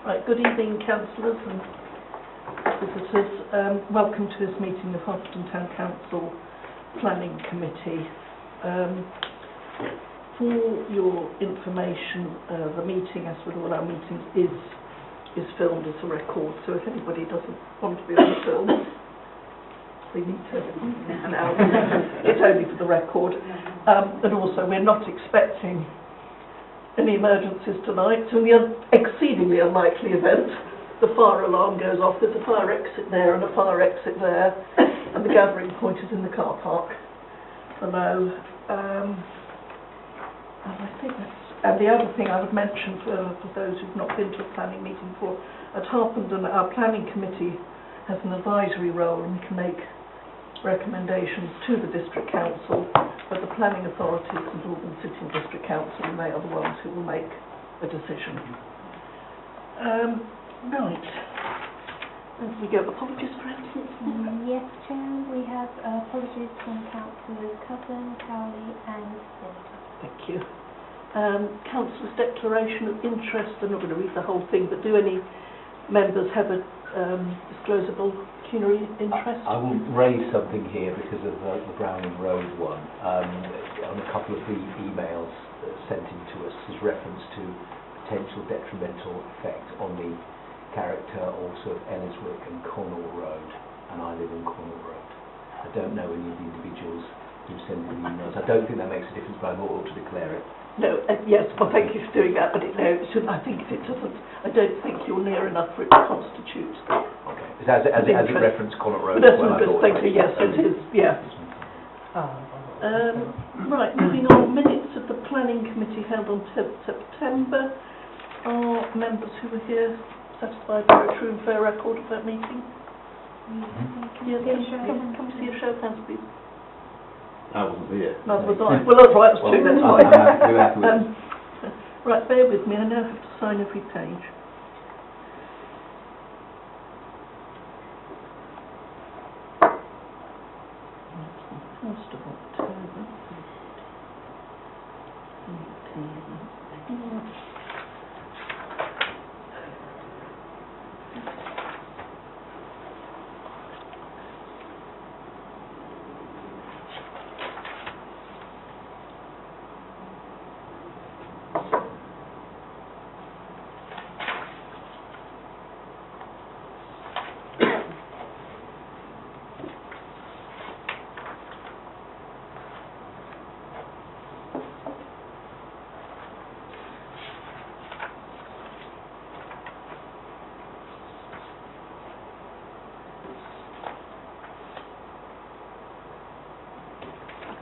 Right, good evening, councillors and visitors. Welcome to this meeting of Hertfordshire Town Council Planning Committee. For your information, the meeting, as with all our meetings, is filmed as a record, so if anybody doesn't want to be on the film, they need to now. It's only for the record. And also, we're not expecting any emergencies tonight, so in the exceedingly unlikely event the fire alarm goes off, there's a fire exit there and a fire exit there, and the gathering point is in the car park below. And I think that's, and the other thing I would mention for those who've not been to a planning meeting before, at Harpenden our planning committee has an advisory role and can make recommendations to the district council, but the planning authorities and Albany City and District Council, and they are the ones who will make a decision. Right. And we go apologies for absence. Yes, Chair, we have apologies from Councillors Cousin, Cowley and Senator. Thank you. Councillors' declaration of interest. I'm not going to read the whole thing, but do any members have a disclosable pecuniary interest? I will raise something here because of the Browning Road one. On a couple of the emails sent in to us, there's reference to potential detrimental effect on the character also of Elliswick and Cornwall Road, and I live in Cornwall Road. I don't know any of the individuals who send in emails. I don't think that makes a difference, but I ought to declare it. No, yes, well thank you for doing that, but I think if it doesn't, I don't think you're near enough for it to constitute. Okay. As it referenced Connaught Road But as well, I thought. Thank you, yes it is, yeah. Right, moving on, minutes of the planning committee held on 10th September. Are members who were here satisfied with a true and fair record of that meeting? Yes, come see a show of hands, please. I wasn't here. Neither was I. Well, that's right, that's true, that's fine. Right, bear with me, I now have to sign every page. That's the 1st of October. 18.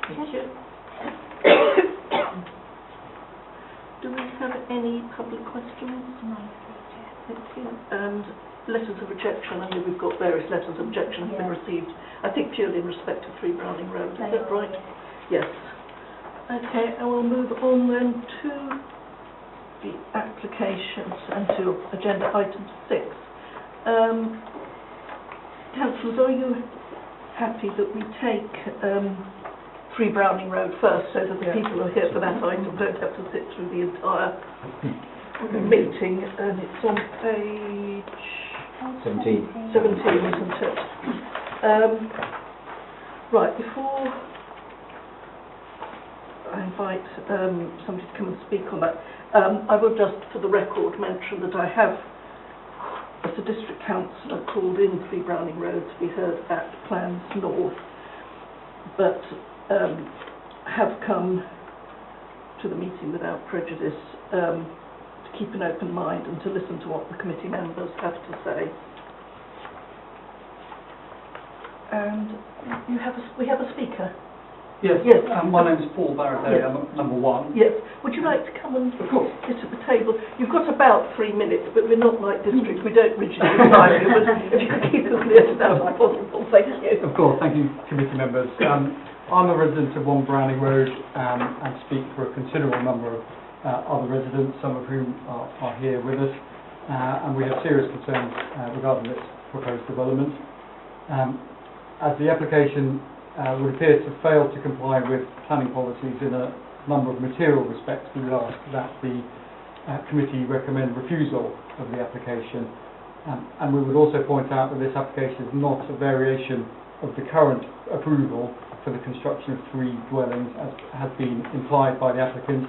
Thank you. Do we have any public questions? No, Chair. Thank you. And letters of rejection, I know we've got various letters of rejection have been received, I think purely in respect of 3 Browning Road, is that right? Yes. Okay, and we'll move on then to the applications and to agenda item 6. Councillors, are you happy that we take 3 Browning Road first, so that the people who are here for that item don't have to sit through the entire meeting? And it's on page 17, isn't it? Right, before I invite somebody to come and speak on that, I will just, for the record, mention that I have, as a district councillor, called in 3 Browning Road to be heard at Plans North, but have come to the meeting without prejudice to keep an open mind and to listen to what the committee members have to say. And we have a speaker. Yes, Yes. My name is Paul Barraday, Yes. I'm at number 1. Yes. Would you like to come and sit at the table? You've got about 3 minutes, but we're not like district. We don't rigidly time you, but if you could keep as near to that as possible, thank you. Of course, thank you, committee members. I'm a resident of 1 Browning Road and speak for a considerable number of other residents, some of whom are here with us, and we have serious concerns regarding this proposed development. As the application would appear to fail to comply with planning policies in a number of material respects, we would ask that the committee recommend refusal of the application. And we would also point out that this application is not a variation of the current approval for the construction of 3 dwellings, as has been implied by the applicant,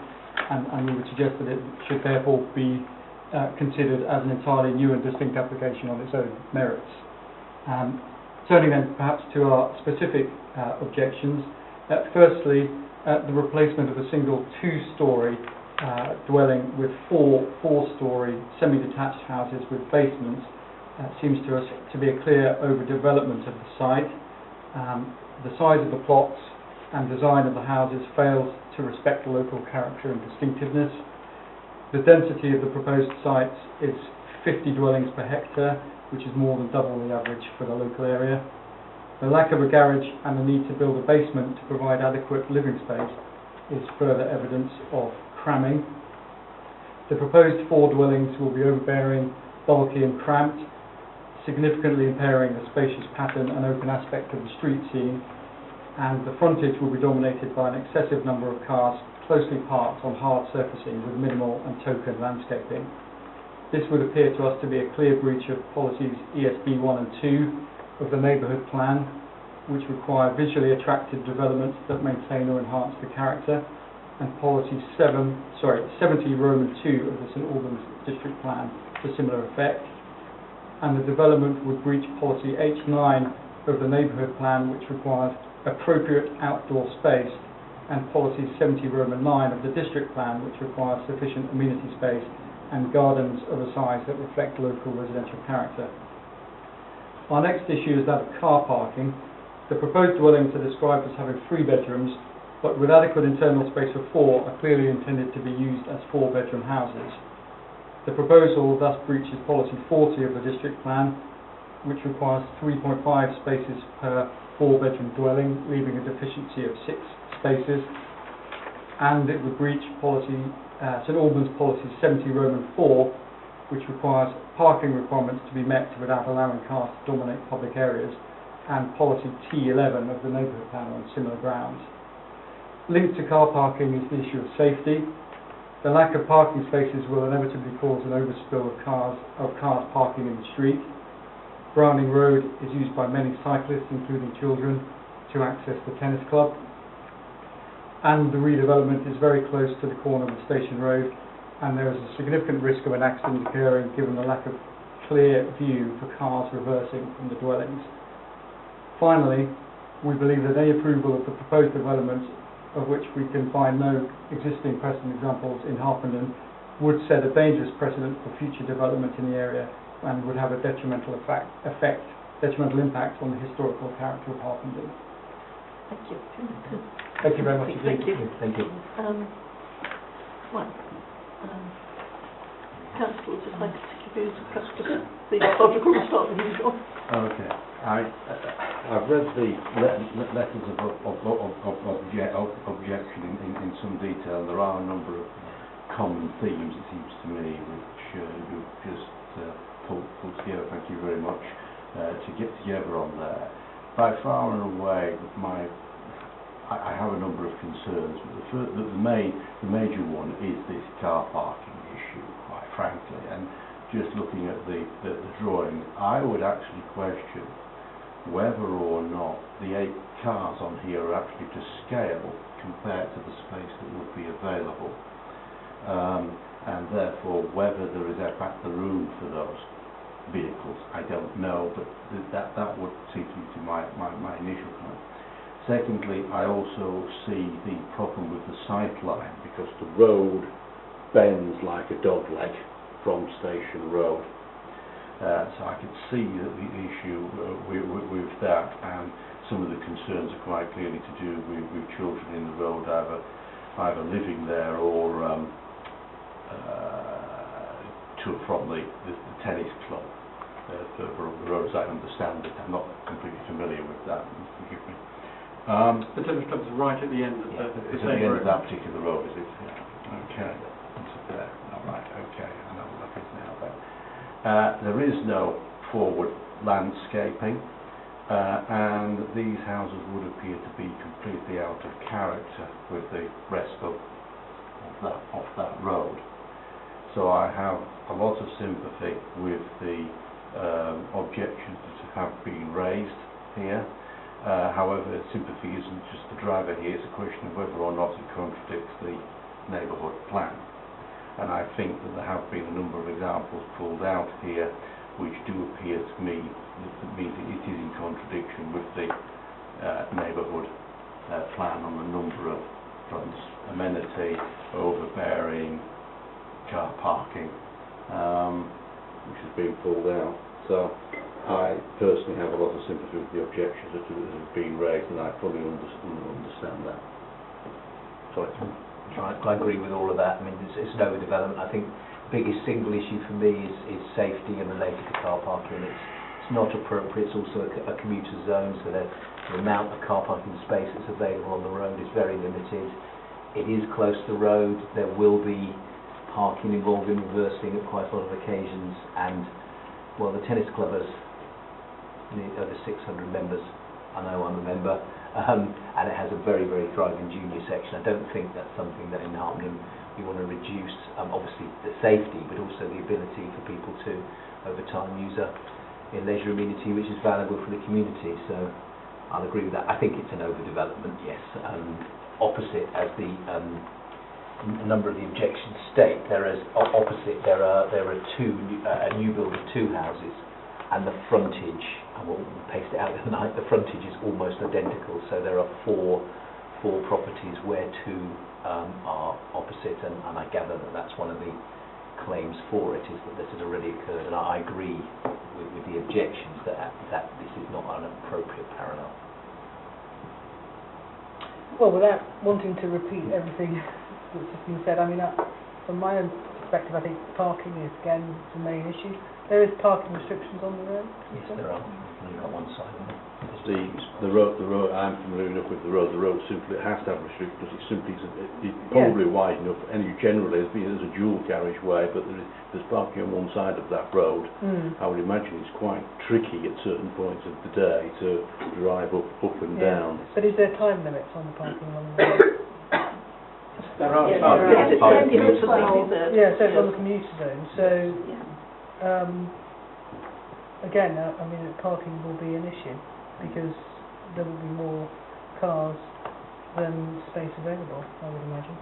and we would suggest that it should therefore be considered as an entirely new and distinct application on its own merits. Turning then perhaps to our specific objections. Firstly, the replacement of a single 2-storey dwelling with 4 4-storey semi-detached houses with basements seems to us to be a clear overdevelopment of the site. The size of the plots and design of the houses fails to respect the local character and distinctiveness. The density of the proposed sites is 50 dwellings per hectare, which is more than double the average for the local area. The lack of a garage and the need to build a basement to provide adequate living space is further evidence of cramming. The proposed 4 dwellings will be overbearing, bulky and cramped, significantly impairing the spacious pattern and open aspect of the street scene, and the frontage will be dominated by an excessive number of cars closely parked on hard surfacing with minimal and token landscaping. This would appear to us to be a clear breach of policies ESB 1 and 2 of the neighbourhood plan, which require visually attractive developments that maintain or enhance the character, and policy 70 Roman 2 of the St Albans district plan to similar effect. And the development would breach policy H9 of the neighbourhood plan, which requires appropriate outdoor space, and policy 70 Roman 9 of the district plan, which requires sufficient amenity space and gardens of a size that reflect local residential character. Our next issue is that of car parking. The proposed dwellings are described as having 3 bedrooms, but with adequate internal space for 4 are clearly intended to be used as 4-bedroom houses. The proposal thus breaches policy 40 of the district plan, which requires 3.5 spaces per 4-bedroom dwelling, leaving a deficiency of 6 spaces, and it would breach policy St Albans policy 70 Roman 4, which requires parking requirements to be met without allowing cars to dominate public areas, and policy T11 of the neighbourhood plan on similar grounds. Linked to car parking is the issue of safety. The lack of parking spaces will inevitably cause an overspill of cars parking in the street. Browning Road is used by many cyclists, including children, to access the tennis club. And the redevelopment is very close to the corner of the Station Road, and there is a significant risk of an accident occurring given the lack of clear view for cars reversing from the dwellings. Finally, we believe that any approval of the proposed development, of which we can find no existing precedent examples in Harpenden, would set a dangerous precedent for future development in the area and would have a detrimental impact on the historical character of Harpenden. Thank you. Thank you very much. Thank you. Thank you. Councillor, would you like to give you the logical start the usual? Okay. I've read the letters of objection in some detail. There are a number of common themes, it seems to me, which you've just pulled together. Thank you very much to get together on there. By far and away, I have a number of concerns, but the major one is this car parking issue, quite frankly. And just looking at the drawing, I would actually question whether or not the 8 cars on here are actually to scale compared to the space that would be available, and therefore whether there is in fact the room for those vehicles. I don't know, but that would seem to be my initial comment. Secondly, I also see the problem with the sight line, because the road bends like a dog leg from Station Road. So I could see that the issue with that, and some of the concerns are quite clearly to do with children in the road, either living there or to and from the tennis club. For the road as I understand it, I'm not completely familiar with that, forgive me. The tennis club is right at the end of it's at the end of that particular road, is it? Yeah. Okay. It's there. All right. Okay. I know what that is now. Then there is no forward landscaping, and these houses would appear to be completely out of character with the rest of that road. So I have a lot of sympathy with the objections that have been raised here. However, sympathy isn't just the driver here, it's a question of whether or not it contradicts the neighbourhood plan. And I think that there have been a number of examples pulled out here which do appear to me that means it is in contradiction with the neighbourhood plan on a number of fronts: amenity, overbearing, car parking, which has been pulled out. So I personally have a lot of sympathy with the objections that have been raised, and I fully understand that. Sorry. I agree with all of that. I mean, it's an overdevelopment. I think the biggest single issue for me is safety and related to car parking. It's not appropriate. It's also a commuter zone, so the amount of car parking space that's available on the road is very limited. It is close to the road. There will be parking involved in reversing at quite a lot of occasions, and well, the tennis club has over 600 members. I know I'm a member, and it has a very, very thriving junior section. I don't think that's something that in Hartnham we want to reduce, obviously the safety, but also the ability for people to, over time, use a leisure amenity which is valuable for the community. So I'll agree with that. I think it's an overdevelopment, yes. Opposite, as the a number of the objections state, there are a new build of 2 houses, and the frontage, I will paste it out the other night, the frontage is almost identical. So there are four properties where 2 are opposite, and I gather that that's one of the claims for it, is that this has already occurred, and I agree with the objections that this is not an appropriate parallel. Well, without wanting to repeat everything that's just been said, I mean, from my own perspective, I think parking is, again, the main issue. There is parking restrictions on the road? Yes, there are. Only got one side of it. The road, I'm familiar enough with the road simply has to have restrictions. It simply it's probably wide enough, and generally there's a dual carriageway, but there's parking on one side of that road. I would imagine it's quite tricky at certain points of the day to drive up and down. But is there time limits on the parking along the road? There are Yes, some. yes, it's Parking only meters. for CBZ. Yeah, so it's on the commuter zone. So, Yeah. again, I mean, parking will be an issue because there will be more cars than space available, I would imagine.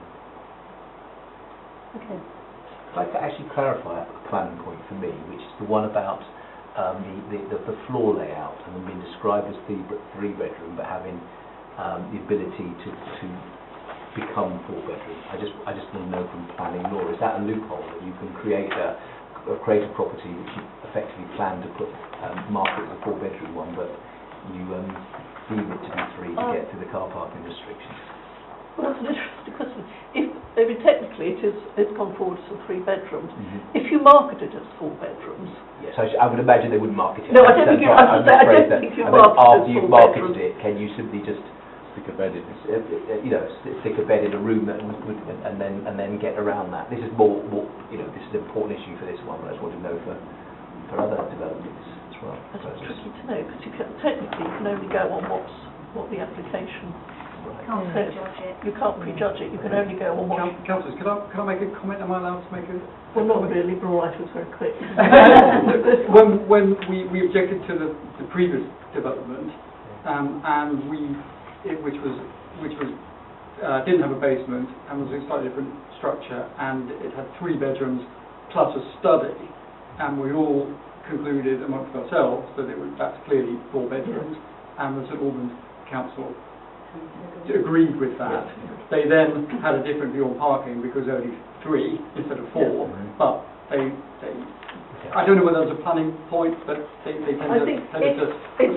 Okay. I'd like to actually clarify a planning point for me, which is the one about the floor layout and them being described as 3-bedroom, but having the ability to become 4-bedroom. I just want to know from planning law, is that a loophole that you can create a property which you effectively plan to put market as a 4-bedroom one, but you deem it to be 3 to get to the car parking restrictions? Well, that's an interesting question. I mean, technically it's gone forward as 3 bedrooms. If you market it as 4 bedrooms... Yes, I would imagine they wouldn't market it. No, I don't think you market it after as you've 4 marketed bedrooms. it, can you simply just Stick a bed in it. stick a bed in a room that would and then get around that? This is more this is an important issue for this one, but I just want to know for other developments as well. That's tricky to know, because technically you can only go on what the application Can't says. prejudge it. You can't prejudge it, you can only go on what... Councillors, can I make a comment? Am I allowed to make a... Well, not really, but all right, it was very quick. when we objected to the previous development, and which didn't have a basement and was a slightly different structure, and it had 3 bedrooms plus a study, and we all concluded amongst ourselves that that's clearly 4 bedrooms, and the St Albans Council agreed with that. They then had a different view on parking because only 3 instead of 4, but they I don't know whether there's a planning point, but they tend I to think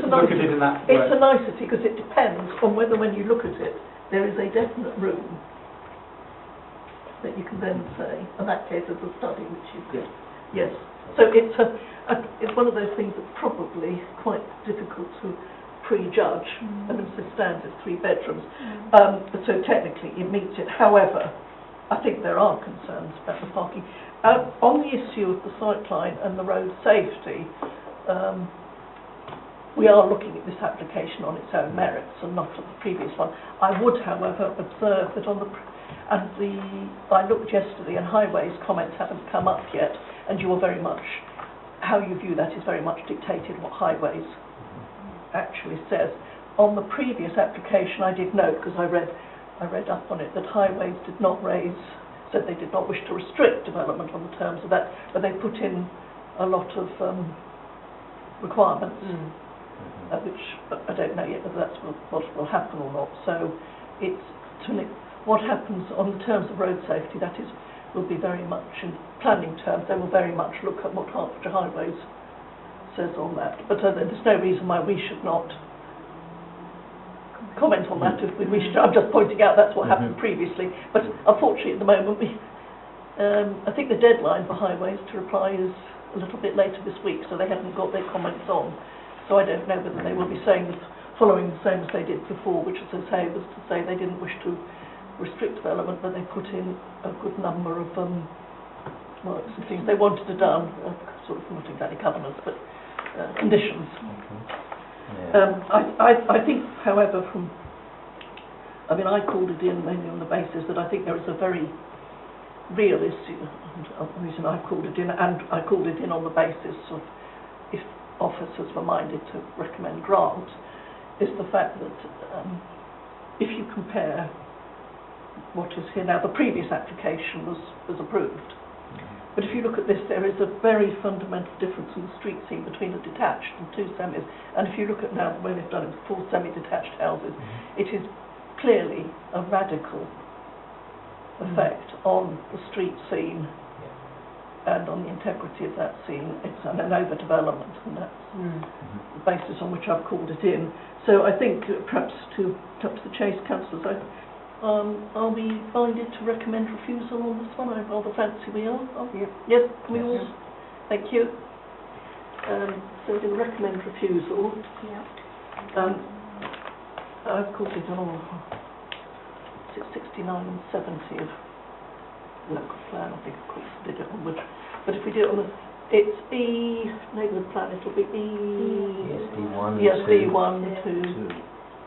look at it in that way. It's a nicety, because it depends on whether when you look at it, there is a definite room that you can then say, in that case it's a study, which you could... Yes. So it's one of those things that's probably quite difficult to prejudge. I mean, it stands as 3 bedrooms. So technically it meets it. However, I think there are concerns about the parking. On the issue of the sightline and the road safety, we are looking at this application on its own merits and not at the previous one. I would, however, observe that on the And I looked yesterday, and highways comments haven't come up yet, and you are very much, how you view that is very much dictated what highways actually says. On the previous application, I did note, because I read up on it, that highways did not said they did not wish to restrict development on the terms of that, but they put in a lot of requirements, which I don't know yet whether that's what will happen or not. So it's what happens on the terms of road safety, that is, will be very much in planning terms. They will very much look at what Hertfordshire Highways says on that. But there's no reason why we should not comment on that if we wish to. I'm just pointing out that's what happened previously. But unfortunately, at the moment, I think the deadline for highways to reply is a little bit later this week, so they haven't got their comments on. So I don't know whether they will be following the same as they did before, which, as I say, was to say they didn't wish to restrict development, but they put in a good number of works and things they wanted to done, sort of not exactly covenants, but conditions. I think, however, I called it in mainly on the basis that I think there is a very real issue, and the reason I called it in, and I called it in on the basis of if officers were minded to recommend grant, is the fact that if you compare what is here now, the previous application was approved. But if you look at this, there is a very fundamental difference in the street scene between a detached and two semis. And if you look at now the way they've done it with 4 semi-detached houses, it is clearly a radical effect on the street scene and on the integrity of that scene. It's an overdevelopment, and that's the basis on which I've called it in. So I think perhaps to the Chase councillors, are we minded to recommend refusal on this one? I rather fancy we are. Yes, can we all? Thank you. So we're going to recommend refusal. I've called it on 69 and 70 of local plan. I think of course we did it on which, but if we do it on it's E neighbourhood plan, it'll be ESD1, yes, 2, E1, 2.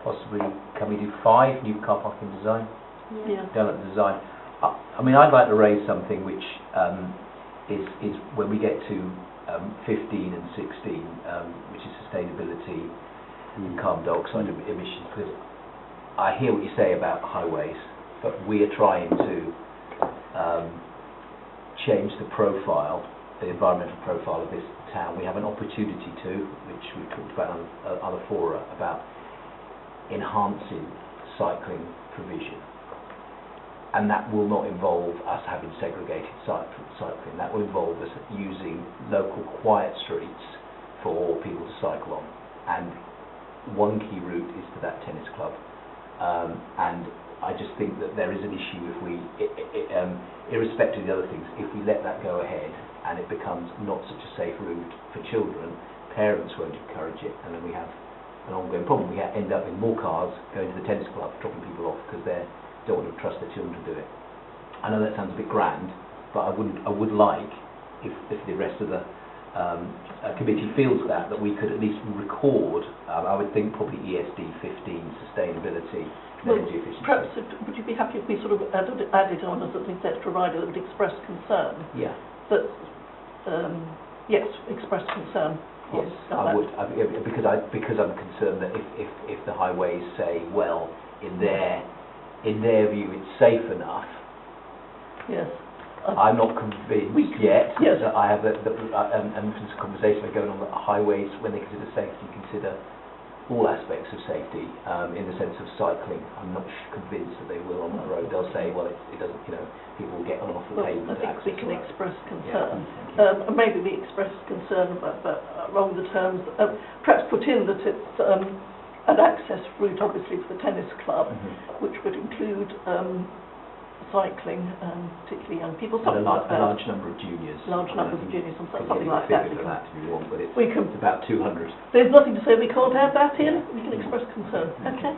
possibly, can we do 5, new car parking design? Yeah. Development design. I'd like to raise something which is when we get to 15 and 16, which is sustainability and carbon dioxide emissions, because I hear what you say about highways, but we are trying to change the profile, the environmental profile of this town. We have an opportunity to, which we talked about on other fora, about enhancing cycling provision. And that will not involve us having segregated cycling. That will involve us using local quiet streets for people to cycle on. And one key route is to that tennis club. And I just think that there is an issue if we, irrespective of the other things, if we let that go ahead and it becomes not such a safe route for children, parents won't encourage it, and then we have an ongoing problem. We end up with more cars going to the tennis club, dropping people off because they don't want to trust their children to do it. I know that sounds a bit grand, but I would like, if the rest of the committee feels that we could at least record, I would think probably ESD 15, sustainability, energy efficiency. Perhaps, would you be happy if we sort of added on as an extra rider that would express concern? Yeah. That, yes, express concern. Yes, I would, because I'm concerned that if the highways say, well, in their view it's safe enough. Yes. I'm not convinced yet. Yes. That I have and some conversations are going on that highways, when they consider safety, consider all aspects of safety in the sense of cycling. I'm not convinced that they will on the road. They'll say, well, it doesn't, people will get on off the pavement. I think we can express concern. Yeah. Maybe we express concern about along the terms, perhaps put in that it's an access route, obviously, for the tennis club, which would include cycling, particularly young people. And a large number of juniors. Large numbers of juniors, and something like that. For that if you want, but it's about 200. There's nothing to say we can't add that in. We can express concern. Okay.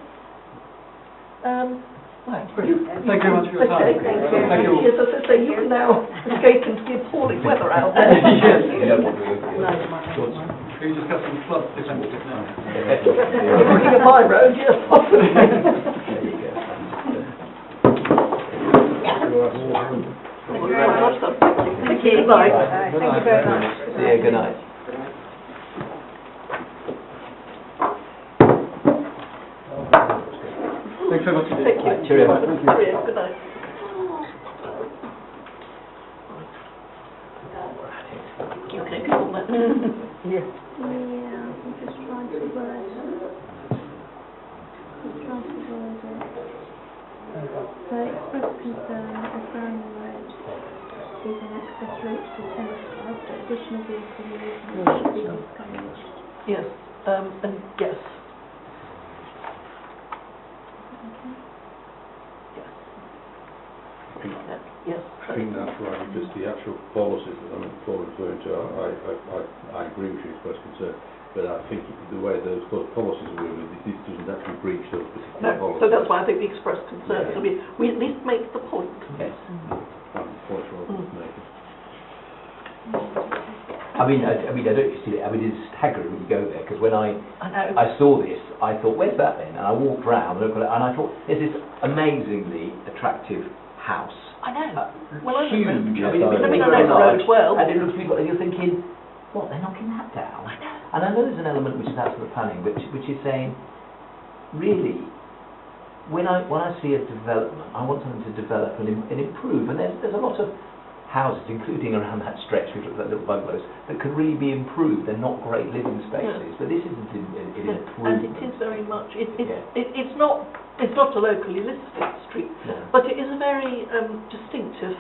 Right, brilliant. Thank you very much for your time. Okay, thank you. Thank you all. Yes, as I say, you can now escape into the appalling weather out there. Yes. Yes. Are you discussing flood defence now? Looking at my road, yes, possibly. There you go. Very much so. Thank you. Bye. Thank you very much. See you, good night. Thanks very much. Thank you. Right, cheerio. Cheerio, good night. You okay, people, then? Yeah. Yeah, I'm just trying to word it. So express concern that the Browning Road is an access route to the Thames Club, but additional vehicle movement should be discouraged. Yes, and yes, Okay. yes, I think, yes. I think that's right, because the actual policies that I'm referring to, I agree with you, express concern, but I think the way those policies are worded, this doesn't actually breach those particular No, policies. so that's why I think we express concern, so we at least make the point. Yes. That's the point we're making. I mean, I don't see it. I mean, it's staggering when you go there, because when I I know. saw this, I thought, where's that then? And I walked round and looked at it, and I thought, there's this amazingly attractive house. I know. Uh, Well, I huge. know. I mean, Yes, it I looks know. I mean, I very know the road large, well. and it looks really, and you're thinking, what, they're knocking that down? And I know there's an element which is out of the planning, which is saying, really, when I see a development, I want something to develop and improve, and there's a lot of houses, including around that stretch, we've looked at little bungalows, that could really be improved. They're not great living spaces, but this isn't an And improvement. it is very much, Yeah. it's not a locally listed street, No. but it is a very distinctive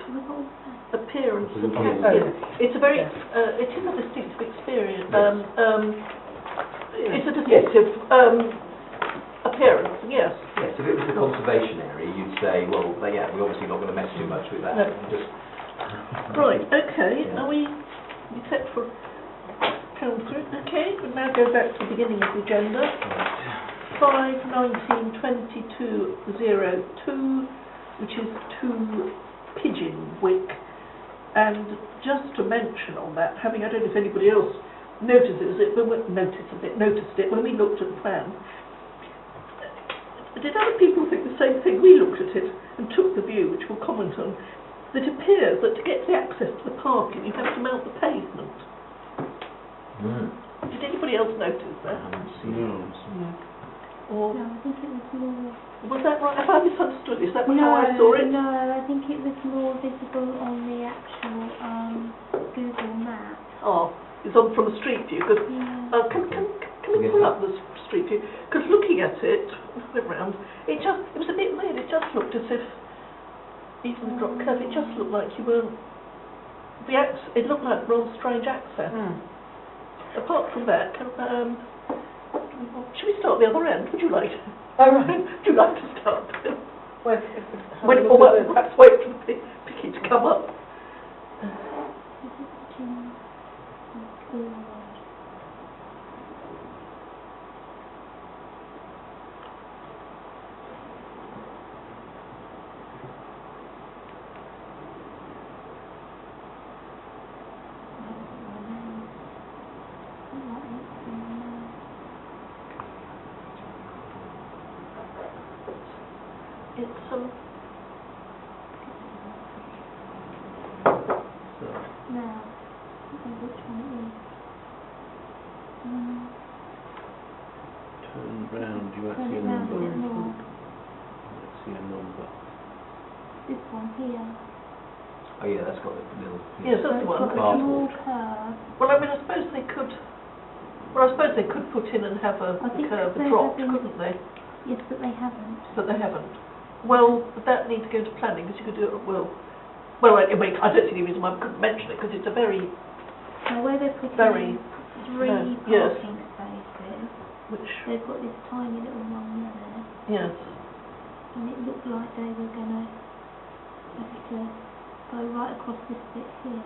appearance. It's a of little- Yes. It's a very, it is a distinctive experience. It's a distinctive appearance, yes. Yes, if it was the conservation area, you'd say, well, yeah, we're obviously not going to mess too much with that. No. Just Right, okay, Yeah. are we set for council? Okay, we'll now go back to the beginning of the agenda. 5/19/22/02, which is 2 Pigeonwick. And just to mention on that, I don't know if anybody else notices it, but noticed it when we looked at the plan. Did other people think the same thing? We looked at it and took the view, which we'll comment on, that it appears that to get the access to the parking, you have to mount the pavement. Did anybody else notice I that? haven't seen No. Or No, I think it was more... was that right? Have I misunderstood? Is that how I saw it? No, I think it was more visible on the actual Google map. Oh, it's on from a street view. Because Yeah. can we pull up the street view? Because looking at it, went round. It was a bit weird. It just looked as if, even the drop curve, it just looked like you weren't. It looked like real strange access. Apart from that, should we start the other end? Would you like? Oh, right. Would you like to start? Well, Or perhaps wait for the Picky to come up. It's Now, which one it is? Turn round, you might Turn see a it round a number. bit more. Let's see a number. This one here. Oh yeah, that's got a little... yes, So that's it's the one. got a Bar small board. curve. Well, I mean, I suppose they could. Well, I suppose they could put in and have a I think curve they dropped, have been- couldn't they? Yes, but they haven't. But they haven't. Well, would that need to go into planning? Because you could do it at will. Well, I mean, I don't see any reason why we couldn't mention it because it's a very, Now, where they've put Very- in 3 no, yes. parking spaces, which they've got this tiny little one there, yes, and it looked like they were going to have to go right across this bit here.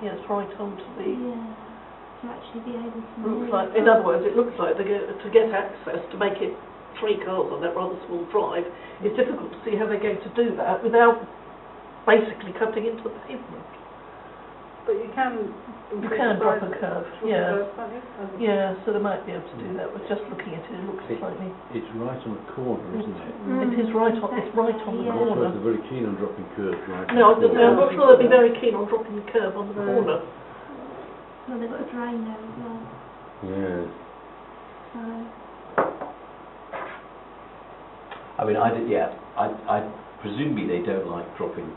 yes, right onto the. Yeah, to actually be able to Looks move. like, in other words, it looks like to get access to make it 3 cars on that rather small drive. It's difficult to see how they're going to do that without basically cutting into the pavement. But you can You increase can the drop size a curve, of the yeah. curve, can't you? Yeah, so they might be able to do that. We're just looking at it, it looks slightly... It's right on the corner, isn't it? It is right on, it's right on the Yeah. I'm not sure corner. if they're very keen on dropping curves right No, I on was the going to say, I'm corner. not sure they'll be very keen on dropping the curve on the No. corner. Well, they've got a drain there as well, Yeah. so... I mean, I presumably they don't like dropping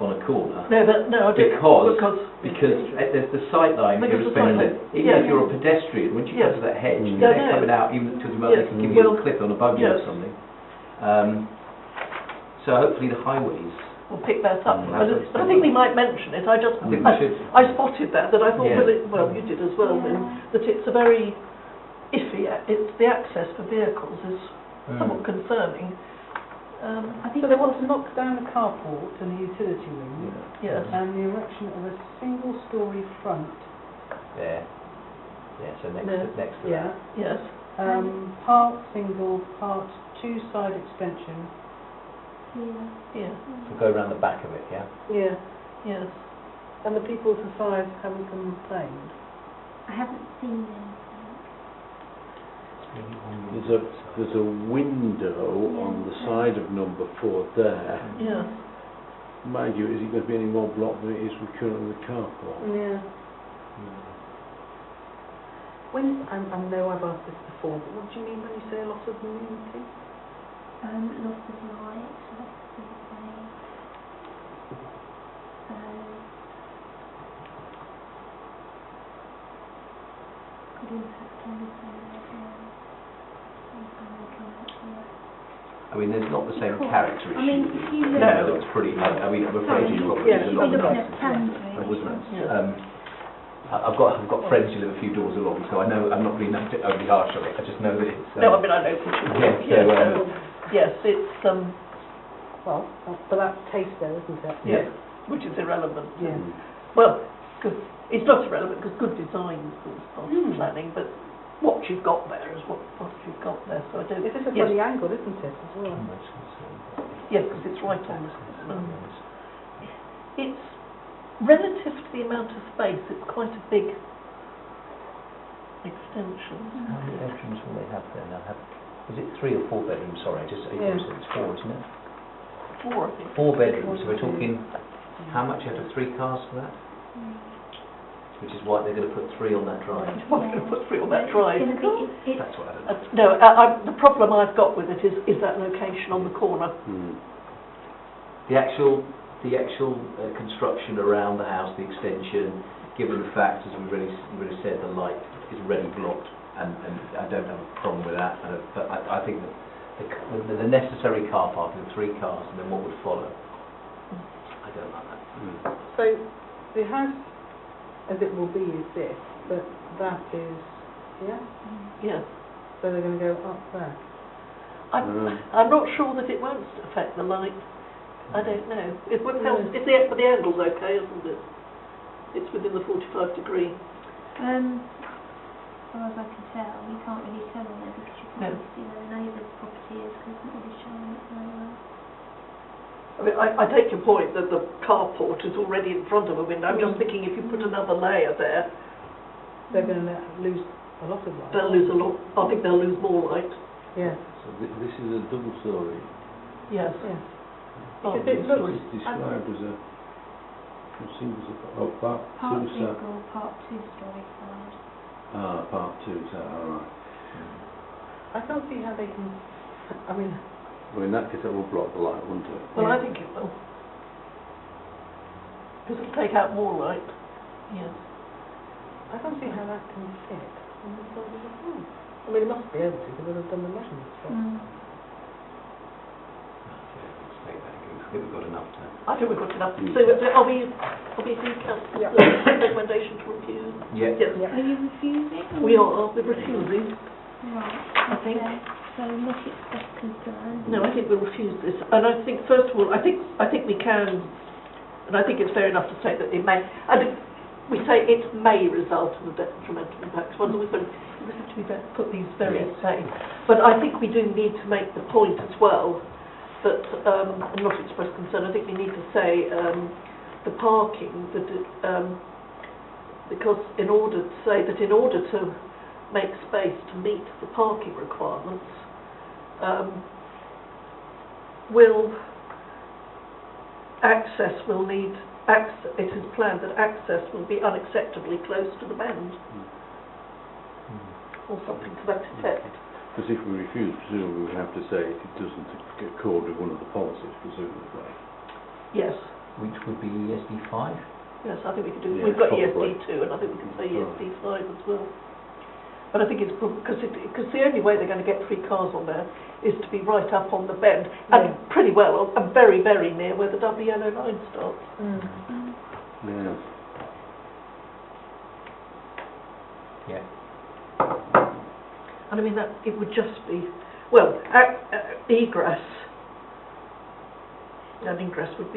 on a corner. No, but, no, I don't, Because there's the sight line, Because the irrespective, sight line, even yeah. if you're a pedestrian, once you Yes. come to that hedge, Mm. they're Yeah, no. coming out, even to the they Yes. can give you Well, a clip on a buggy or yes. something. So hopefully the highways, we'll pick that up. Mm. But I think we might mention it. I I think we should. I spotted that I thought, Yeah. well, you did as well, Lynn, that it's a very iffy, it's the access for vehicles is somewhat concerning. I think they want to knock down the carport and the utility room Yes. and the erection of a single-storey front. There. Yeah, so next Yeah. next to Yeah. that. Yes. Part single, part two side extension. Yeah. Yeah. So go around the back of it, yeah? Yeah. Yes. And the people for five haven't complained. I haven't seen anything. There's a window on the side of number 4 there. Yes. Mind you, is it going to be any more blocked than it is with currently the carport? Yeah. When, I know I've asked this before, but what do you mean when you say a loss of immunity? Loss of light, loss of could impact on the I mean, there's not the same Cool. character I mean, issue. if you look- No, it's pretty, I mean, I'm afraid you've got Yeah, a if lot you're of looking nonsense. at Thames There wasn't. Yeah. I've got friends who live a few doors along, so I know I'm not being overly harsh on it. I just know that it's. No, I mean, I know Kitchen Yeah, Walk, yes, so, so, yes, it's, Well, but that's taste there, isn't it? yes, which is irrelevant. Yeah. Well, because it's not irrelevant, because good design is part of planning, but what you've got there is what you've got there, so I don't... It is a yes, funny angle, isn't it, as well? yes, because it's right on the... It's relative to the amount of space, it's quite a big extension. How many bedrooms will they have there now? Is it 3 or 4 bedrooms? Sorry, I said it's 4, isn't it? 4, I think. 4 bedrooms. So we're talking, how much out of 3 cars for that? Which is why they're going to put 3 on that drive. Why going to put 3 on that drive? That's what I don't No, know. the problem I've got with it is that location on the corner. The actual construction around the house, the extension, given the fact, as we've already said, the light is already blocked, and I don't have a problem with that. But I think that the necessary car parking, 3 cars, and then what would follow, I don't like that. So, the house, as it will be, is this, but that is, yeah? Yes. So they're going to go up there. I'm not sure that it won't affect the light. I don't know. If the angle's okay, isn't it? It's within the 45 degree. As far as I can tell, you can't really tell on there because you can't No. see where the neighbour's property is because it's not really showing it very well. I mean, I take your point that the carport is already in front of a window. I'm just thinking if you put another layer there, They're going to lose a lot of light. they'll lose a lot. I think they'll lose more light. Yeah. So this is a double story. Yes. Yeah. Oh, Because it looks, It's described as a part Part 2 single, part 2-storey side. part 2 alright. I can't see how they can, I mean, Well, in that case that will block the light, wouldn't it? Well, Yeah. I think it will. Because it'll take out more light. Yes. I can't see how that can fit on the side of the house. I mean, it must be able to because they've done the measurements. But Let's take that again. I think we've got enough to... I think we've got enough. So are we the council's Yeah. recommendation to refuse? Yeah. Yes. Yeah. Are you refusing? or- We are. We're refusing. Right, I think. okay. So not express concern. No, I think we'll refuse this. And I think, first of all, I think we can, and I think it's fair enough to say that it may, and we say it may result in a detrimental impact. Once we have to be put these very vague. But I think we do need to make the point as well that, and not express concern, I think we need to say the parking, because in order to make space to meet the parking requirements, it is planned that access will be unacceptably close to the bend, or something to that effect. Because if we refuse, presumably we have to say it doesn't accord with one of the policies, presumably. Yes, Which would be ESD 5? yes, I think we could do. Yeah, We've got probably. ESD 2, and I think we can say Right. ESD 5 as well. But I think it's because the only way they're going to get 3 cars on there is to be right up on the bend, and pretty well, and very, very near where the double yellow line starts. Yeah. Yeah. And I mean, that it would just be, well, egress. And egress in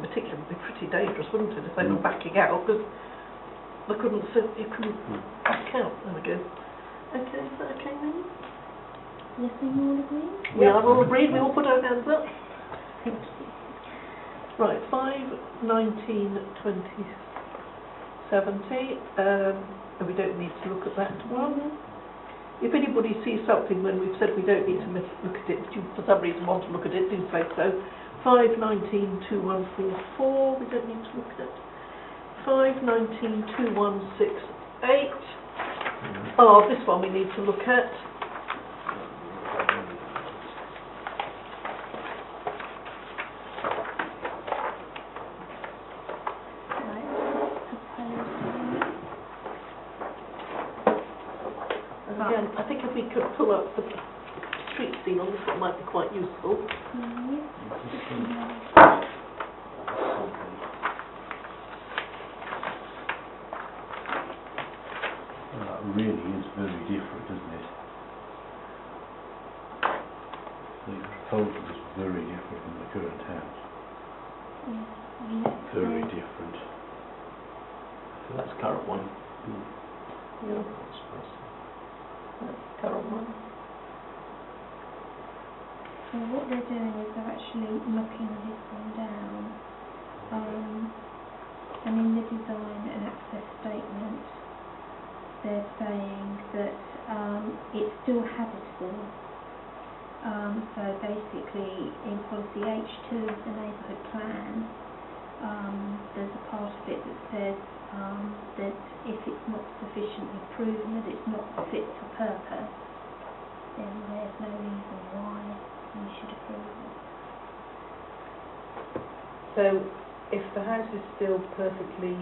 particular would be pretty dangerous, wouldn't it, if they were backing out, because you couldn't back out. There we go. Okay, is that okay then? Yes, are you all agreed? We are all agreed, we all put our hands up. Thank you. Right, 5, 19, 20, 70, and we don't need to look at that one. If anybody sees something when we've said we don't need to look at it, if you for some reason want to look at it, do say so. 5, 19, 2144, we don't need to look at. 5, 19, 2168. Oh, this one we need to look at. Again, I think if we could pull up the street scene on this one might be quite useful. That really is very different, isn't it? The proposal is very different from the current house. Very different. So that's the current one. Yeah, that's the current one. So what they're doing is they're actually knocking this one down. And in the design and access statement, they're saying that it's still habitable. So basically, in policy H2 of the neighbourhood plan, there's a part of it that says that if it's not sufficiently proven that it's not fit for purpose, then there's no reason why we should approve it. So, if the house is still perfectly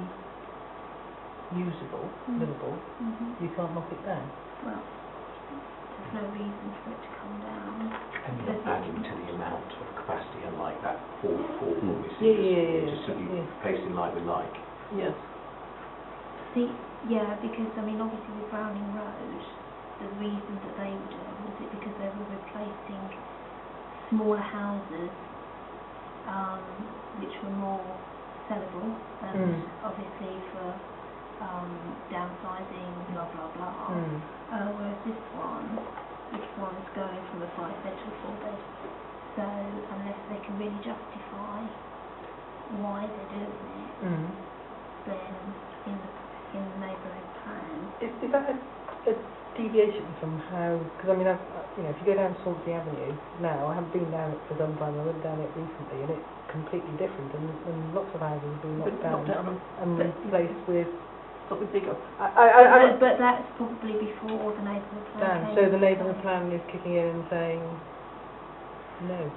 usable, livable, you can't knock it down? Well, there's no reason for it to come down. And you're not adding to the amount of capacity, unlike that 4 we see. Yeah. Just simply placing like we like. Yes. See, yeah, because I mean, obviously with Browning Road, the reason that they were doing was it because they were replacing smaller houses, which were more sellable, and obviously for downsizing, blah blah blah. Whereas this one's going from a 5-bed to a 4-bed. So unless they can really justify why they're doing it, then in the neighbourhood plan. Is that a deviation from how? Because I mean, if you go down Salisbury Avenue now, I haven't been down it for some time. I went down it recently, and it's completely different. And lots of houses have been knocked down and replaced with something bigger. But that's probably before the neighbourhood plan. So the neighbourhood plan is kicking in and saying no.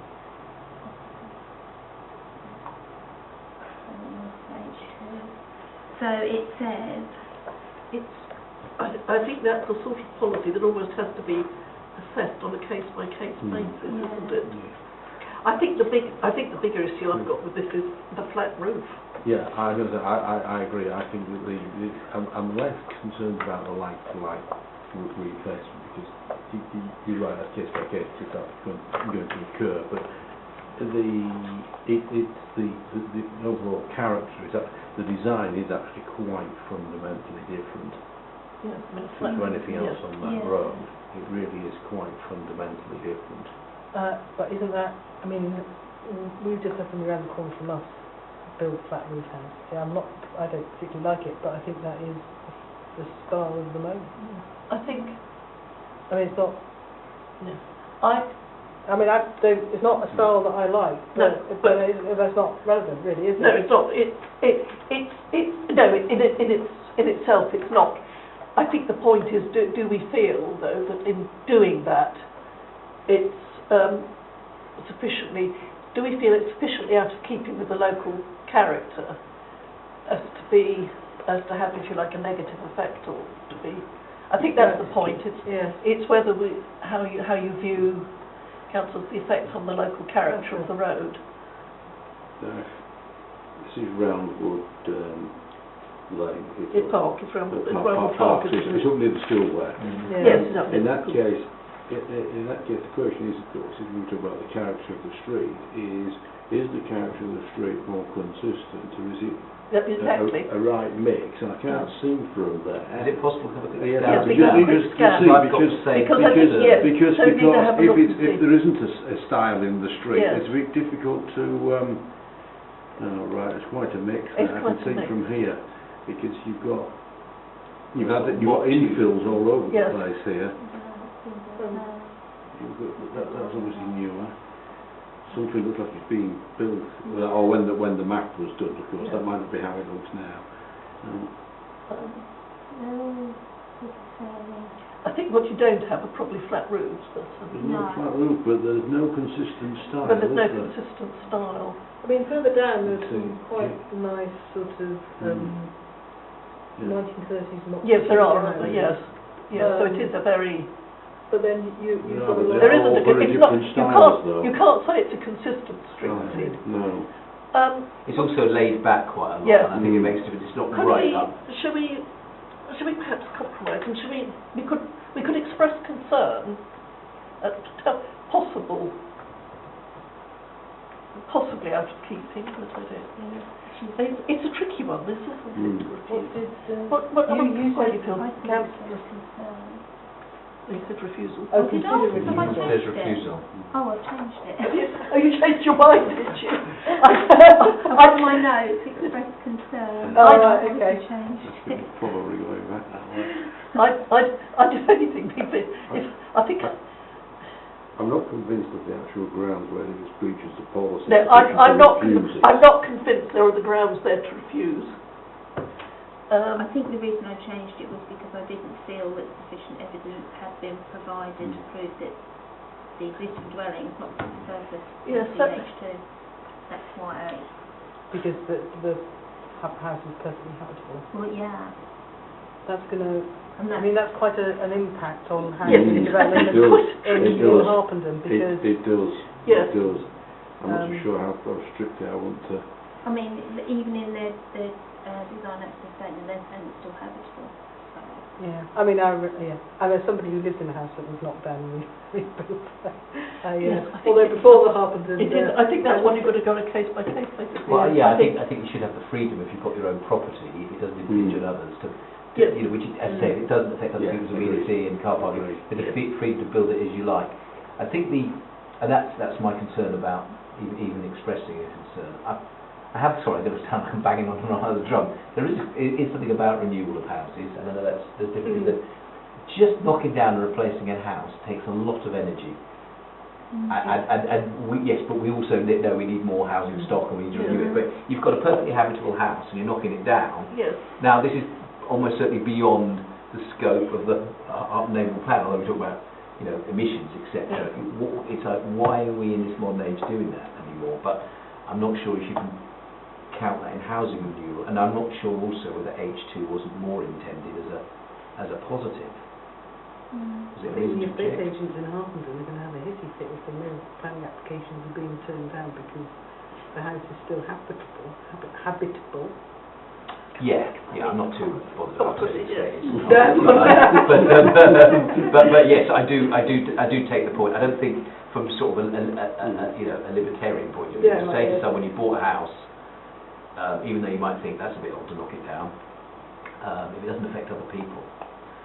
So it says I think that's the sort of policy that almost has to be assessed on a case-by-case basis, isn't it? I think the bigger issue I've got with this is the flat roof. Yeah, I agree. I think that I'm less concerned about the like-for-like replacement, because you're right, that's case by case, if that's going to occur. But it's the overall character is that the design is actually quite fundamentally different Yes, I mean, to anything else on that Yeah. road. It really is quite fundamentally different. But isn't that? I mean, we've just opened around the corner from us. build flat roof house. Yeah, I don't particularly like it, but I think that is the style of the moment. I think, I mean, it's not. I mean, it's not a style that I like, No, but that's not relevant, really, is it? no, it's not. In itself, it's not. I think the point is, do we feel though that in doing that, it's sufficiently? Do we feel it's sufficiently out of keeping with the local character as to have, if you like, a negative effect, or to be? I think that's the point. It's whether how you view council's the effect on the local character of the road. This is Roundwood Lane. It's Park. It's Roundwood. It's Roundwood Park. Park. It's up near the school there. Yes. In that case, the question is, of course, if we talk about the character of the street, is the character of the street more consistent, or is it Exactly. a right mix? And I can't see from there. Is it possible to have a Yes, scan? because if there isn't a style in the street, it's a bit difficult to. Right, it's quite a mix. I can see from here, because you've got infills all over the place here. That's obviously newer. Something looks like it's being built, or when the map was done, of course. That might not be how it looks now. I think what you don't have are probably flat roofs. There's no flat roof, but there's no consistent style. But there's no is there? consistent style. I mean, further down there's See, some quite nice sort of 1930s mock. Yes, there are, aren't there? Yes. Yeah. So it is a very. But then you've No, got a but lot. There they're isn't. all very It's not. different styles, though. You can't say it's a consistent street. Right, no. It's also laid back quite a lot, Yes. and I think it makes it difference. It's not Could right we? up. Should we perhaps compromise? And should we? We could express concern at possibly out of keeping, but I don't know. It's a tricky one, this isn't it? What you how do said you feel? Councillor concern. You said refusal. Oh, Did I? consider Have I refusal. There's changed it? refusal. Oh, I've changed it. You changed your mind, did you? On my notes, expressed concern. Oh, I've right, obviously okay. changed it. Probably going back that way. I'd do anything if I think. I'm not convinced of the actual grounds where it breaches the policy. No, I'm not convinced there are the grounds there to refuse. I think the reason I changed it was because I didn't feel that sufficient evidence had been provided to prove that the existing dwelling is not fit for purpose Yes, in that- CH2. That's why I... Because the house is perfectly habitable. Well, yeah. That's going to. And I that, mean, that's quite an impact on how Yes, you it develop does. in Harpenden, because It does. Yes. It does. I'm not so sure how strict I want to. I mean, even in their design access statement, they're saying it's still habitable. So. yeah. I mean, I'm somebody who lived in a house that was knocked down and rebuilt. Yes, I think Although before the Harpenden, It is. I think that's one you've got to go on a case by case basis. Well, yeah, I think you should have the freedom if you've got your own property, if it doesn't impinge on others, to Yes. you know, which is, as I say, it doesn't affect other people's amenity and car parking, but the freedom to build it as you like. I think and that's my concern about even expressing a concern. I have, sorry, there was time I'm banging on another drum. There is something about renewal of houses, and I know there's different that just knocking down and replacing a house takes a lot of energy. And but we also know we need more housing stock and we need to renew it. But you've got a perfectly habitable house and you're knocking it down. Yes. Now this is almost certainly beyond the scope of the naval plan, although we talk about emissions, etc. It's like, why are we in this modern age doing that anymore? But I'm not sure if you can count that in housing renewal, and I'm not sure also whether H2 wasn't more intended as a positive. I think the estate agents in Harpenden are going to have a hissy fit if they know planning applications are being turned down because the house is still habitable. Yeah, I'm not too bothered about it. But yes, I do take the point. I don't think from sort of a libertarian point of view to say to someone you bought a house, even though you might think that's a bit odd to knock it down, if it doesn't affect other people.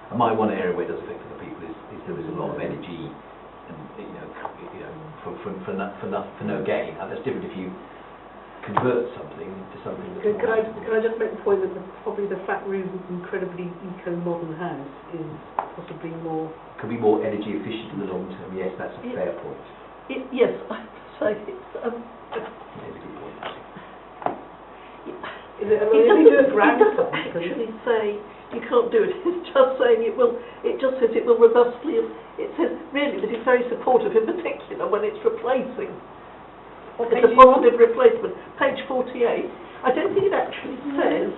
And one area where it does affect other people is there is a lot of energy and for no gain. That's different if you convert something into something that's Can more I just make the point that probably the flat roof incredibly eco-modern house is possibly more... could be more energy efficient in the long term. Yes, that's a fair point. Yes, I have to say it's, It is a good point. Is it, I it mean, if you do a doesn't ground sum, actually say you can't do it. It's just saying it will. It just says it will robustly. It says really that it's very supportive, in particular when it's replacing. what It's page a are you on? positive replacement. Page 48. I don't think it actually says.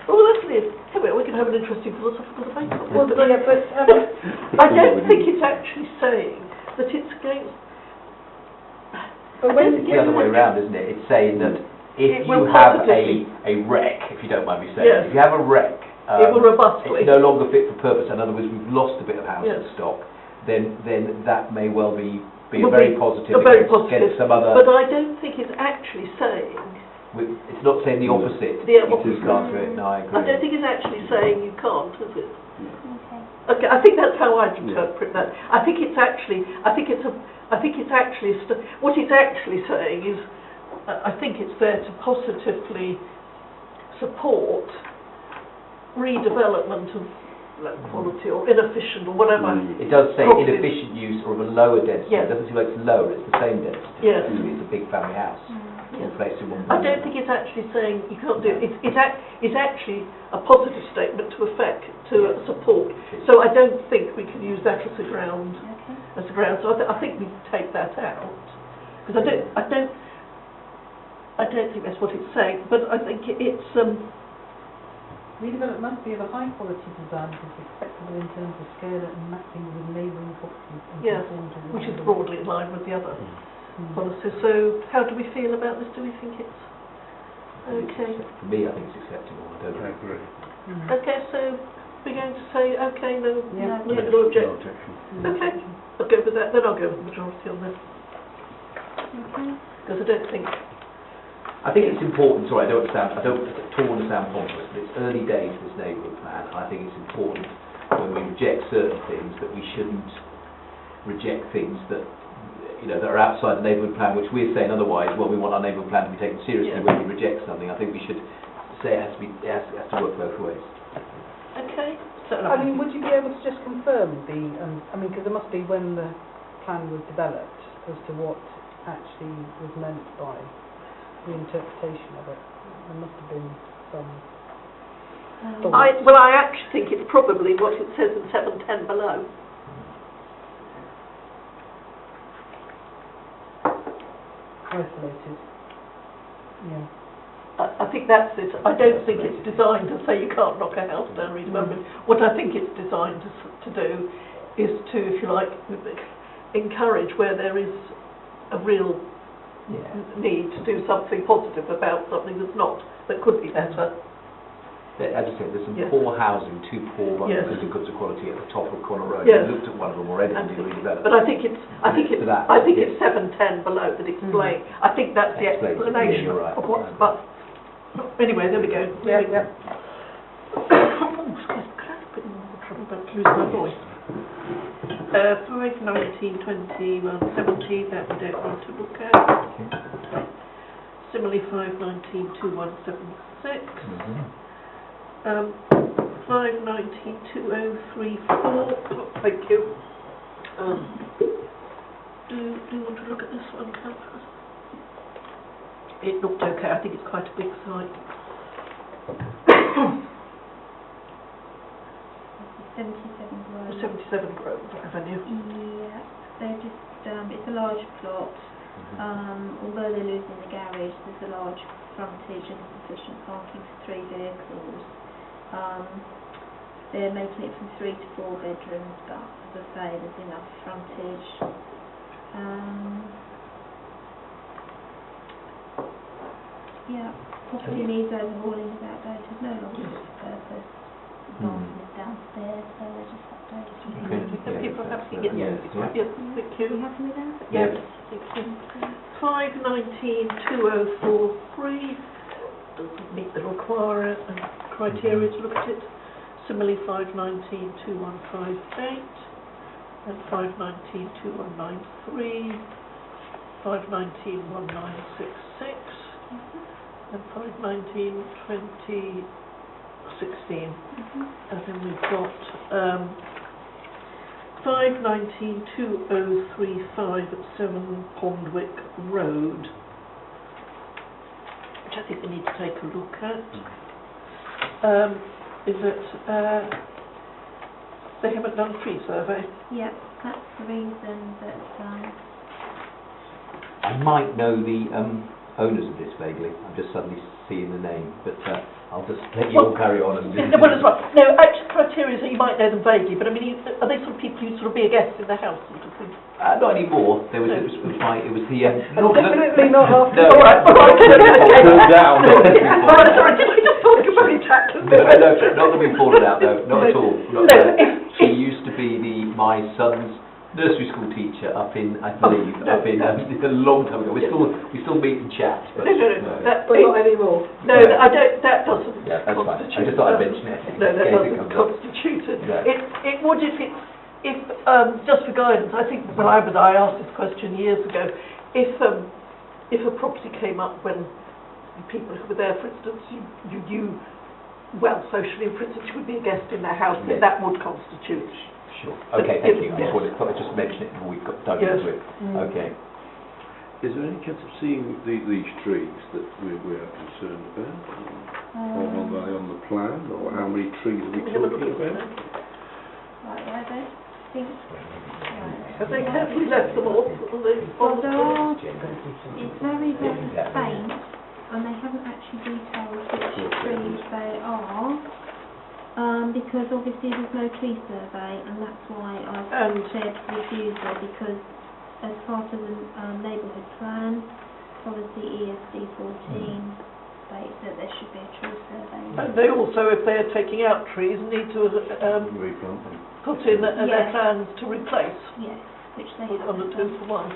Oh, that's it. Come here, we can have an interesting philosophical debate on this. Well, But yeah, but I don't think it's actually saying that it's against. but It's the other way around, isn't it? It's saying that if It will you have positively- a wreck, if you don't mind me saying, Yes. if you have a wreck, It will robustly. it's no longer fit for purpose. In other words, we've lost a bit of housing Yes. stock. Then that may well be Will a very be positive a very against some other. But I don't think it's actually saying. It's not saying the opposite. The You opposite. can't do it. No, I agree. I don't think it's actually saying you can't, is it? Okay. Okay, I think that's how I'd interpret that. I think it's actually. What it's actually saying is, I think it's there to positively support redevelopment of low quality or inefficient or whatever. It does say Properties. inefficient use or of a lower density. Yes. It doesn't seem like it's lower, it's the same density. Yes. It's a big family house. Yes. All placed in one I building. don't think it's actually saying you can't do it. It's actually a positive statement to support. So I don't think we can use that as a ground. Okay. So I think we take that out because I don't think that's what it's saying. But I think it's redevelopment must be of a high quality design that is acceptable in terms of scale and mapping with neighbouring properties and Yes, conform to the which is neighbourhood. broadly in line with the other policies. So how do we feel about this? Do we think it's okay? For me, I think it's acceptable. I don't I agree. agree. Okay, so we're going to say okay, no, Yeah. no No object. objection. Okay, I'll go with that. Then I'll go with the majority on this Okay. because I don't think. I think it's important, sorry, I don't at all want to sound pompous, but it's early days of this neighbourhood plan. I think it's important when we reject certain things that we shouldn't reject things that, that are outside the neighbourhood plan, which we're saying otherwise, well, we want our neighbourhood plan to be taken seriously Yeah. when we reject something. I think we should say it has to work both ways. Okay. So I mean, would you be able to just confirm because there must be when the plan was developed as to what actually was meant by the interpretation of it. There must have been some thought I actually think it's probably what it says in 710 below. isolated. Yeah. I think that's it. I don't think it's designed to say you can't knock a house down, redevelopment. What I think it's designed to do is to, if you like, encourage where there is a real need to do something positive about something that could be better. As I said, there's some Yes. poor housing, too poor, Yes. because of goods of quality at the top of Connor Road. Yes. We looked at one of them already and we redeveloped. But I think it's To that, it's 710 below that explain. I think that's the Explains it. explanation Yeah, you're right. of what's. But anyway, there we go. Yeah, yeah. Oh, excuse me, could I have a bit more trouble about losing my voice? 5, 19, 20, 17, that we don't want to look at. Similarly, 5, 19, 2, 1, 7, 6. 5, 19, 2, 0, 3, 4. Oh, thank you. Do you want to look at this one, Councillor? It looked okay. I think it's quite a big site. 77 Grove. 77 Grove Avenue. Yeah, they're just, it's a large plot. Although they're losing the garage, there's a large frontage and sufficient parking for 3 vehicles. They're making it from 3 to 4 bedrooms, but as I say, there's enough frontage. Property needs overhauling is outdated, no longer fit for purpose. Bathroom is downstairs, so they're just updated. People have to get Yes, yeah. Yes, thank Are you you. happy with that? Yes, thank you. 5, 19, 2043 doesn't meet the requirement and criteria to look at it. Similarly, 5, 19, 2158 and 5, 19, 2193, 5, 19, 1966. and 5/19/2016. And then we've got 5/19/2035 at 7 Pondwick Road, which I think we need to take a look at. Is that they haven't done a tree survey? Yeah, that's the reason that, I might know the owners of this vaguely. I'm just suddenly seeing the name, but I'll just let you all carry on. And Well, as well. No, actually, criteria is that you might know them vaguely, but I mean, are they sort of people who sort of be a guest in the house sort of thing? Not anymore. It was the Definitely not after. No, All right, all right. Cool down. Right, sorry, did I just talk about it, Jack? No, not that we've fallen out though, not at all. Not No, at all. She used to be my son's nursery school teacher up in, I believe, a long time ago. We still meet and chat. But No. But not anymore. No, I don't. That doesn't Yeah, that's fine. I constitute. just thought I'd mention it. No, that in case it doesn't comes up. constitute it. No. It would if just for guidance. I think when I asked this question years ago, if a property came up when people who were there, for instance, you knew well socially, for instance, you would be a guest in their house, then that would constitute. Sure. Okay, thank you. I Yes. thought I'd just mention it before we got dug Yes. into it. Okay. Is there any chance of seeing these trees that we are concerned about? Or are they on the plan? Or how many trees are we Let me have a look talking at about? that. right, I don't think, Have they carefully left them all? well, there are, it's very, very faint, and they haven't actually detailed which trees they are, because obviously there's no tree survey, and that's why I've said refusal, because as part of the neighbourhood plan, policy ESD 14 states that there should be a tree survey. And they also, if they're taking out trees, need to Replant them. put in their Yes. plans to replace Yes, which they on the haven't 2 done. for 1.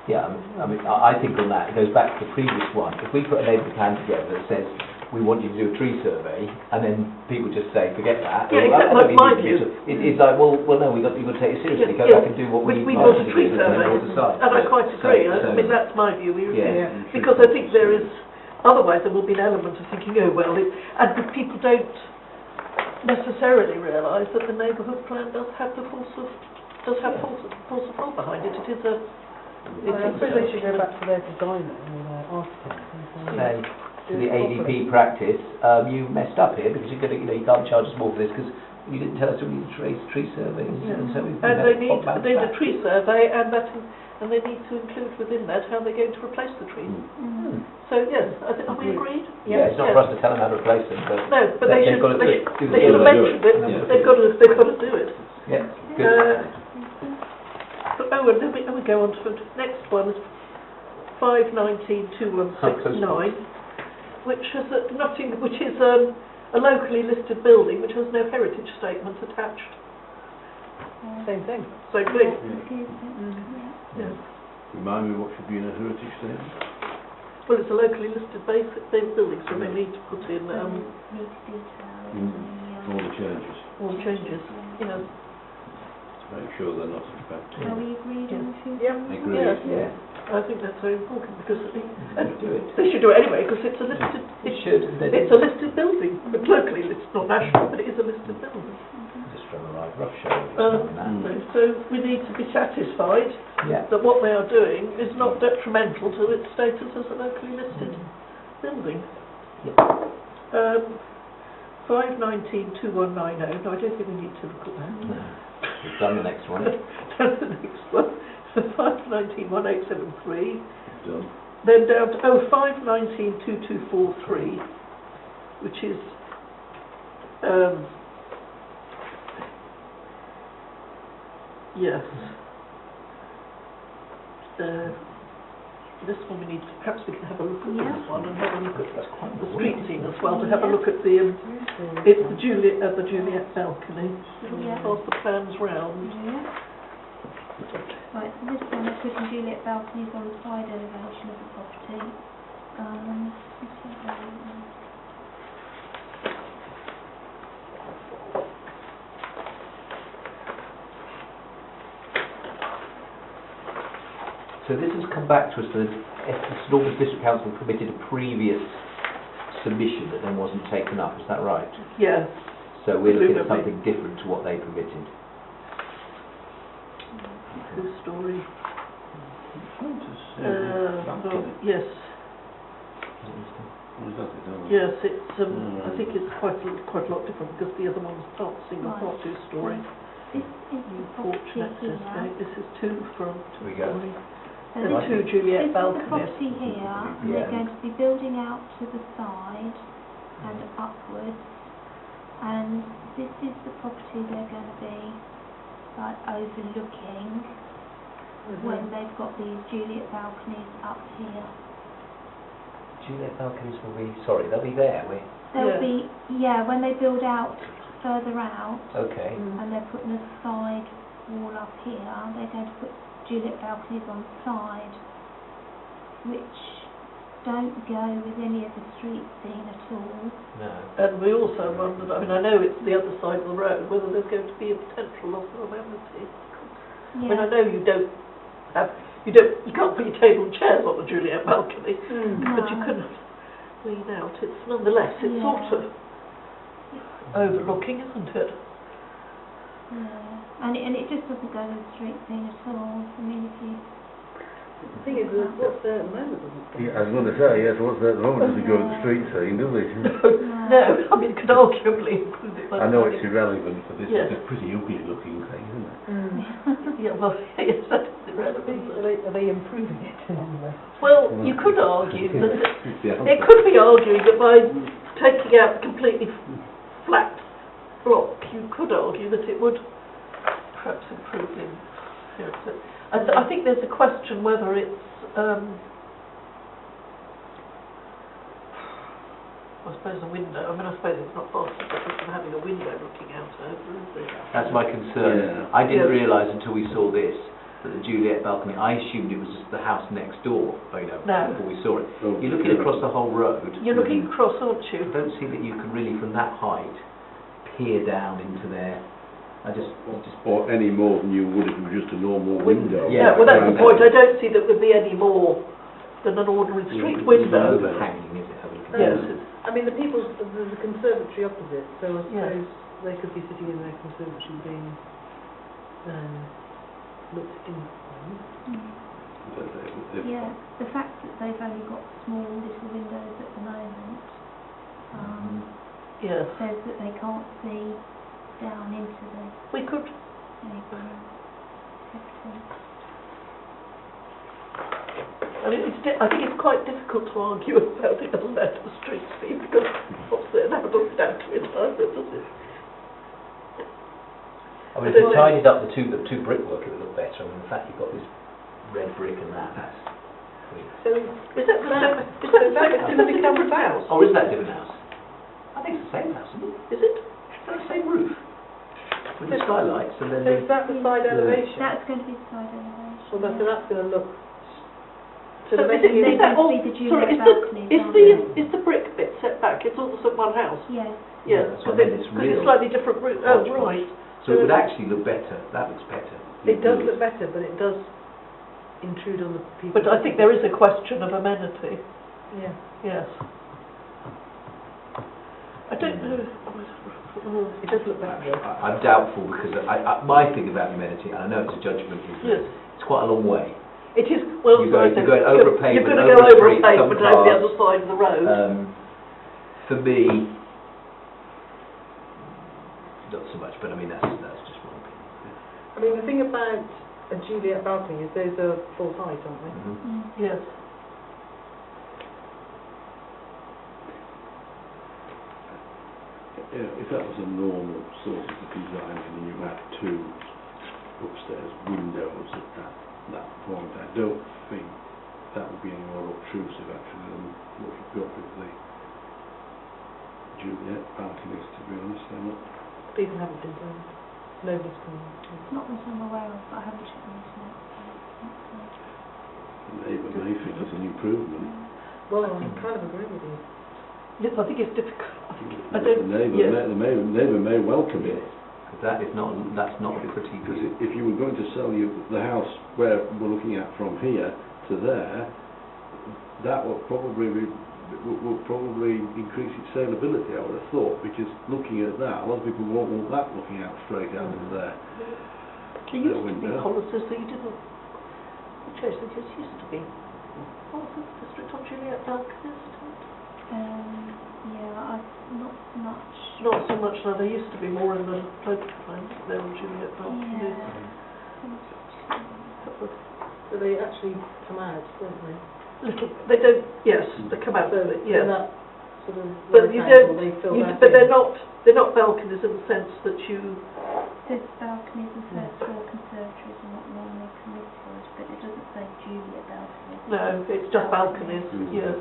Yeah, I mean, I think on that, it goes back to the previous one. If we put a neighbourhood plan together that says, we want you to do a tree survey, and then people just say, forget that. Yeah, Well, I exactly, don't my think view. It's like, well, no, you've got to take it seriously. Go back and do what we We asked want a you to tree do, and then survey, we'll decide. and I quite agree. I So- mean, that's my view. Yeah. Because I think there is, otherwise there will be an element of thinking, oh well, and people don't necessarily realise that the neighbourhood plan does have force of law behind it. It is a. I suppose they should go back to their designer or their architect and say, To the ADP practice, you messed up here because you can't charge us more for this because you didn't tell us we need a tree survey. And so we've And they need back. a tree survey, and they need to include within that how they're going to replace the trees. So yes, are we agreed? Yeah, it's not for us to tell them how to replace them, but No, but they they've should. got to They do should have mentioned it. Yeah. They've got to do it. yeah, good. And then we go on to the next one, 5/19/2169, which is a locally listed building which has no heritage statement attached. same thing. Same thing. Yeah. Yes. Remind me what should be in a heritage statement? Well, it's a locally listed building, so they need to put in Need to detail All the changes. all changes. You know. Make sure they're not affected. Are we agreed on the few? Yeah. Agreed. Yes. Yeah, I think that's very important because and do it. they should do it anyway because it's a listed. It should. It's a listed building, but locally listed, not national, but it is a listed building. Just from a right rough show. So we need to be satisfied Yeah. that what they are doing is not detrimental to its status as a locally listed building. 5/19/2190. No, I don't think we need to look at that. No. We've done the next one. That's the next one. 5/19/1873. Done. Then down to 5/19/2243, which is yes. This one we need to, perhaps we can have a look at this one and have a look at the street scene as well, to have a look at the it's the Juliet balcony. Yeah. Pass the plans round. Yeah. Right, so this one is written Juliet balconies on the side elevation of the property. So So this has come back to us that St Albans District Council permitted a previous submission that then wasn't taken up, is that right? Yes. So we're looking at Presumably. something different to what they permitted. Whose story? Balcony. Yes, Or is that it? Oh. yes, it's, I think it's quite a lot different because the other one's part single, Right. part two-storey. This is the New porch property and access here. gate, this is two front, There we go. two-storey. So There's this two is Juliet the balconies. property here, and Yeah. they're going to be building out to the side and upwards. And this is the property they're going to be like overlooking when they've got these Juliet balconies up here. Juliet balconies will be, sorry, they'll be there, They'll Yeah. be, when they build out further out, okay. and they're putting a side wall up here, they're going to put Juliet balconies on the side, which don't go with any of the street scene at all. No. And we also wondered, I mean, I know it's the other side of the road, whether there's going to be a potential loss of amenity. I mean, I know you can't put your table and chairs on the Juliet balcony, but you No. can lean out. It's nonetheless, it's Yeah. sort of overlooking, isn't it? Yeah, and it just doesn't go with the street scene at all. I mean, if you... The thing is, what's there at the moment doesn't go. Yeah, I was going to say, yes, what's that at the moment doesn't go to the street scene, does it? No, I mean, it could arguably improve it. by I know having- it's irrelevant for this, Yes. it's a pretty ugly looking thing, isn't it? Yeah, well, yes, that is Are irrelevant. they improving it in any way? Well, you could argue that Yeah. it could be argued that by taking out the completely flat block, you could argue that it would perhaps improve the appearance. I think there's a question whether it's, I suppose a window. I mean, I suppose it's not far from having a window looking out over, is it? That's my concern. Yeah. I didn't Yeah. realise until we saw this that the Juliet balcony, I assumed it was just the house next door, No. before we saw it. Oh, You're looking across the whole road. You're looking across, aren't I you? don't see that you can really, from that height, peer down into there. Or any more than you would if it was just a normal window. Yeah. No, well, that's the point. I don't see that would be any more than an ordinary street It's window. overhanging, is it? Overlooking Yes, the road. it's, I mean, there's a conservatory opposite, so I Yeah. suppose they could be sitting in their conservatory being looked in on. Yeah, the fact that they've only got small little windows at the moment yes. says that they can't see down into the We could, neighbouring property. I mean, I think it's quite difficult to argue about it as a matter of street speed because what's there now doesn't add to it either, does it? I mean, if you tidied up the two brickwork, it would look better. I mean, the fact you've got this red brick and that's... So Is that the same, is that the same, is that a different house? Oh, is that a different house? I think it's the same house, isn't it? Is it? It's got the same roof. With the skylights and then is that the side elevation? That's going to be the side elevation. Well, so that's going to look. So they're is it, making is it- that all, They're going to be the sorry, Juliet balconies, is the brick bit set back? It's also one house? Yes. Yes, that's what I because mean, it's it's real. slightly different roof. Oh, right. So it would actually look better. That looks better. It does look better, but it does intrude on the people. But I think there is a question of amenity. Yeah. Yes. I don't know. It does look better. Though. I'm doubtful because my thing about amenity, and I know it's a judgment, is that Yes. it's quite a long way. It is, well, You're going over a pavement, you're going to over go a over a street, pavement some over the cars. other side of the road. For me, not so much, but I mean that's just one opinion. I mean, the thing about a Juliet balcony is those are full height, aren't they? Mm-hmm. Yes. If that was a normal sort of design and you had two upstairs windows at that point, I don't think that would be any more obtrusive actually than what you've got with the Juliet balconies, to be honest. They're not. People haven't been done. Nobody's come. Not that I'm aware of, but I haven't checked the internet. The neighbour may think it's an improvement. Well, I kind of agree with you. Yes, I think it's difficult. I The don't, neighbour yes. may welcome it. That's not pretty Because good. if you were going to sell the house where we're looking at from here to there, that would probably increase its saleability, I would have thought, because looking at that, a lot of people won't want that looking out straight out into there. There used to be policies that you didn't, there just used to be, what was the district on Juliet balconies? Yeah, not so much. Not so much now, there used to be more in the local plan, there on Juliet balconies. So they actually come out, don't they? Little, they don't, yes, they come out, So yes. in that sort of But right you angle, don't, they fill that but in. they're not balconies in the sense that you, It says balconies and first floor conservatories are not normally permitted, but it doesn't say Juliet balconies. no, it's just balconies, Mm. yes.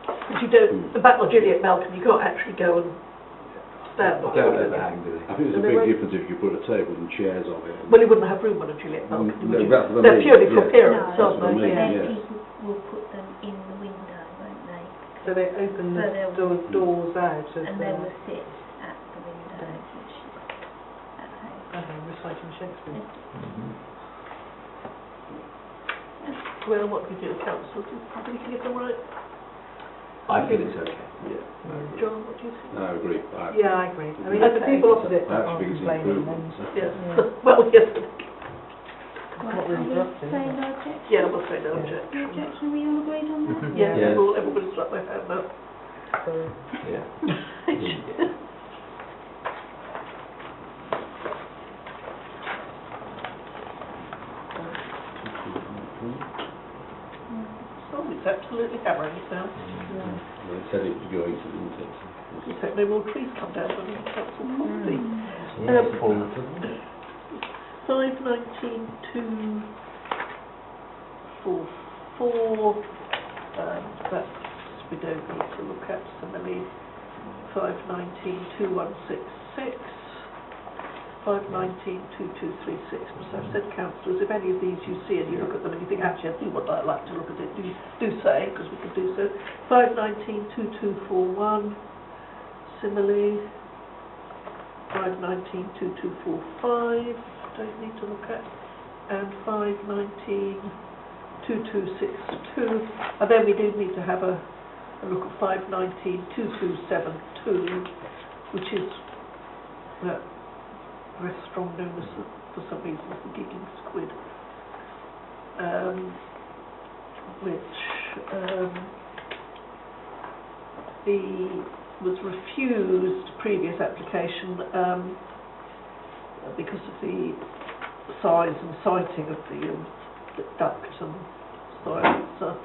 But you don't, the Juliet balcony, you can't actually go and stand on Don't it. overhang, do they? I think there's a And they big won't- difference if you put a table and chairs on it. Well, you wouldn't have room on a Juliet balcony, No, would you? that's what I They're mean, purely for yeah. appearance, No, aren't that's what I they? mean, then Yeah. yeah. people will put them in the window, won't they? So they open So the they'll- doors out of And the... they will sit at the window, which is at home. I don't know, reciting Shakespeare. Mhm. Well, what do you do, council? Do you think it's all right? I feel it's okay. Yeah, John, what do you think? I agree. Yeah, I agree. I mean, if the Okay. people opposite I aren't actually think it's complaining, improvement. then... Yes. Yeah. Well, yes, Right, not really are we interrupting, saying is it? no objection? yeah, we'll say no Yeah. No objection. objection, are we all agreed on that? Mhm. Yeah, Yeah. everybody's got their hand up. So, Yeah. Oh, it's absolutely hammering it down. yeah. Well, it said it was going to, didn't it? You hope no more trees come down on the council property. Yeah, it's full, isn't it? 519,244, that's, we don't need to look at. Similarly, 519,2166, 519,2236. Because I've said, councillors, if any of these you see and you look at them and you think, actually, I do would like to look at it, do say, because we can do so. 519,2241, similarly, 519,2245, don't need to look at, and 519,2262, and then we do need to have a look at 519,2272, which is a restaurant known as, for some reason, as the Gigging Squid, which was refused previous application because of the size and sighting of the duct and silencer,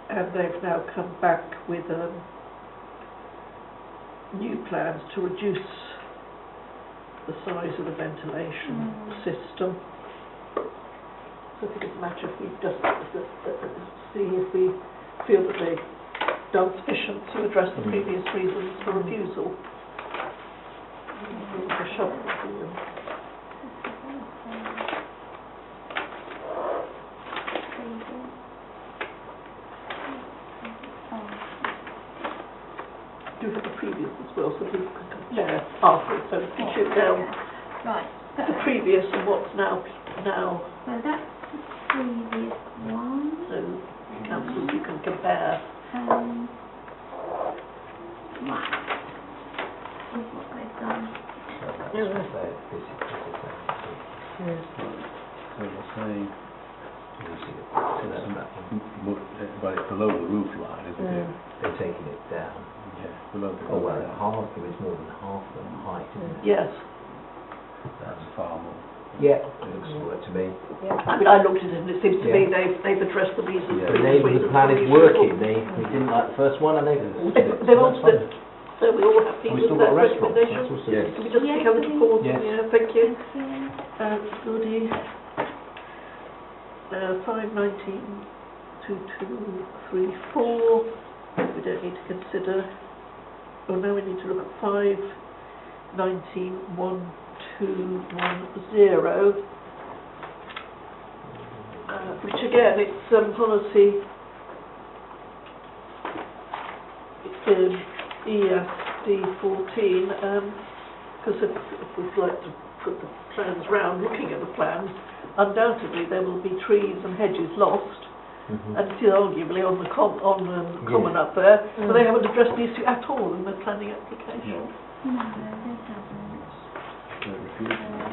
and they've now come back with new plans to reduce the size of the ventilation system. So I think it's a matter if we just see if we feel that they've done sufficient to address the previous reasons for refusal. A shovel to them. Do have the previous as well, so people can compare afterwards, so if you shoot down Right, the previous and what's now, so that's the previous one. so councils you can compare. Right, with what they've done. This is Yeah. So you're saying, so that's that one. but it's below the roof line, isn't it? They're taking it down. Yeah, below the Oh, roof well, line. half, it was more than half the height, isn't it? Yes, That's far more. Yeah, it looks to work to me. I mean, I looked at it and it seems to me Yeah. they've addressed the reasons. The previous neighbourhood reasons plan for is refusal. working, they didn't like the first one and they've altered it. They've So that's altered it. fine. So we all happy And we with still that got a restaurant, recommendation? that's also Yes. good. Can we just Yes, take a little please. pause? Yes. Yeah, thank you. Thank you. Goody. 519,2234, we don't need to consider. Oh, now we need to look at 519,1210, which again, it's policy ESD 14, Because if we'd like to put the plans round, looking at the plans, undoubtedly there will be trees and hedges lost, and it is arguably on the common up there, but they haven't addressed the issue at all in their planning application. No, they haven't. So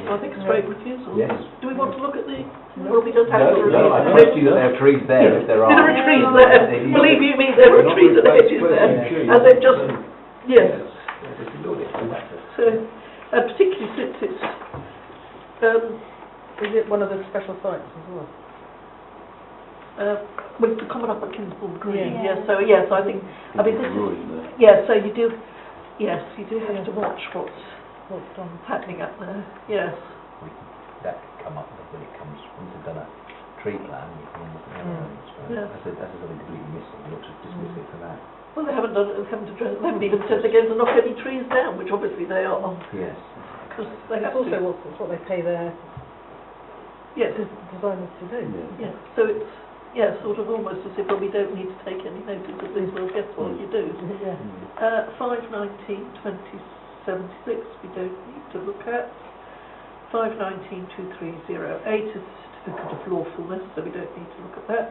I think a straight refusal. Yes. Do we want to look at the, or we don't have to review? No, I trust you that there are trees there if there are. There are trees there, believe you me, there are trees and hedges there, and they've just, yes. So, particularly since it's, Is it one of the special sites as well? with the common up at Kingsbourne Green, Yeah. yes, so yes, I think, I mean, this is, yeah, so you do have to watch what's What's done? happening up there, yes. That could come up when it comes, once they've done a tree plan, you can look at the other ones. Yeah. That's something completely missing, you ought to dismiss it for that. Well, they haven't even said they're going to knock any trees down, which obviously they are, Yes. because they It's have also to. it's what they pay their Yes, designers to do. yeah, so it's, yeah, sort of almost as if, well, we don't need to take any notice of this, well, guess what, you do. Yeah. 519/2076 we don't need to look at. 519/2308 is certificate of lawfulness, so we don't need to look at that.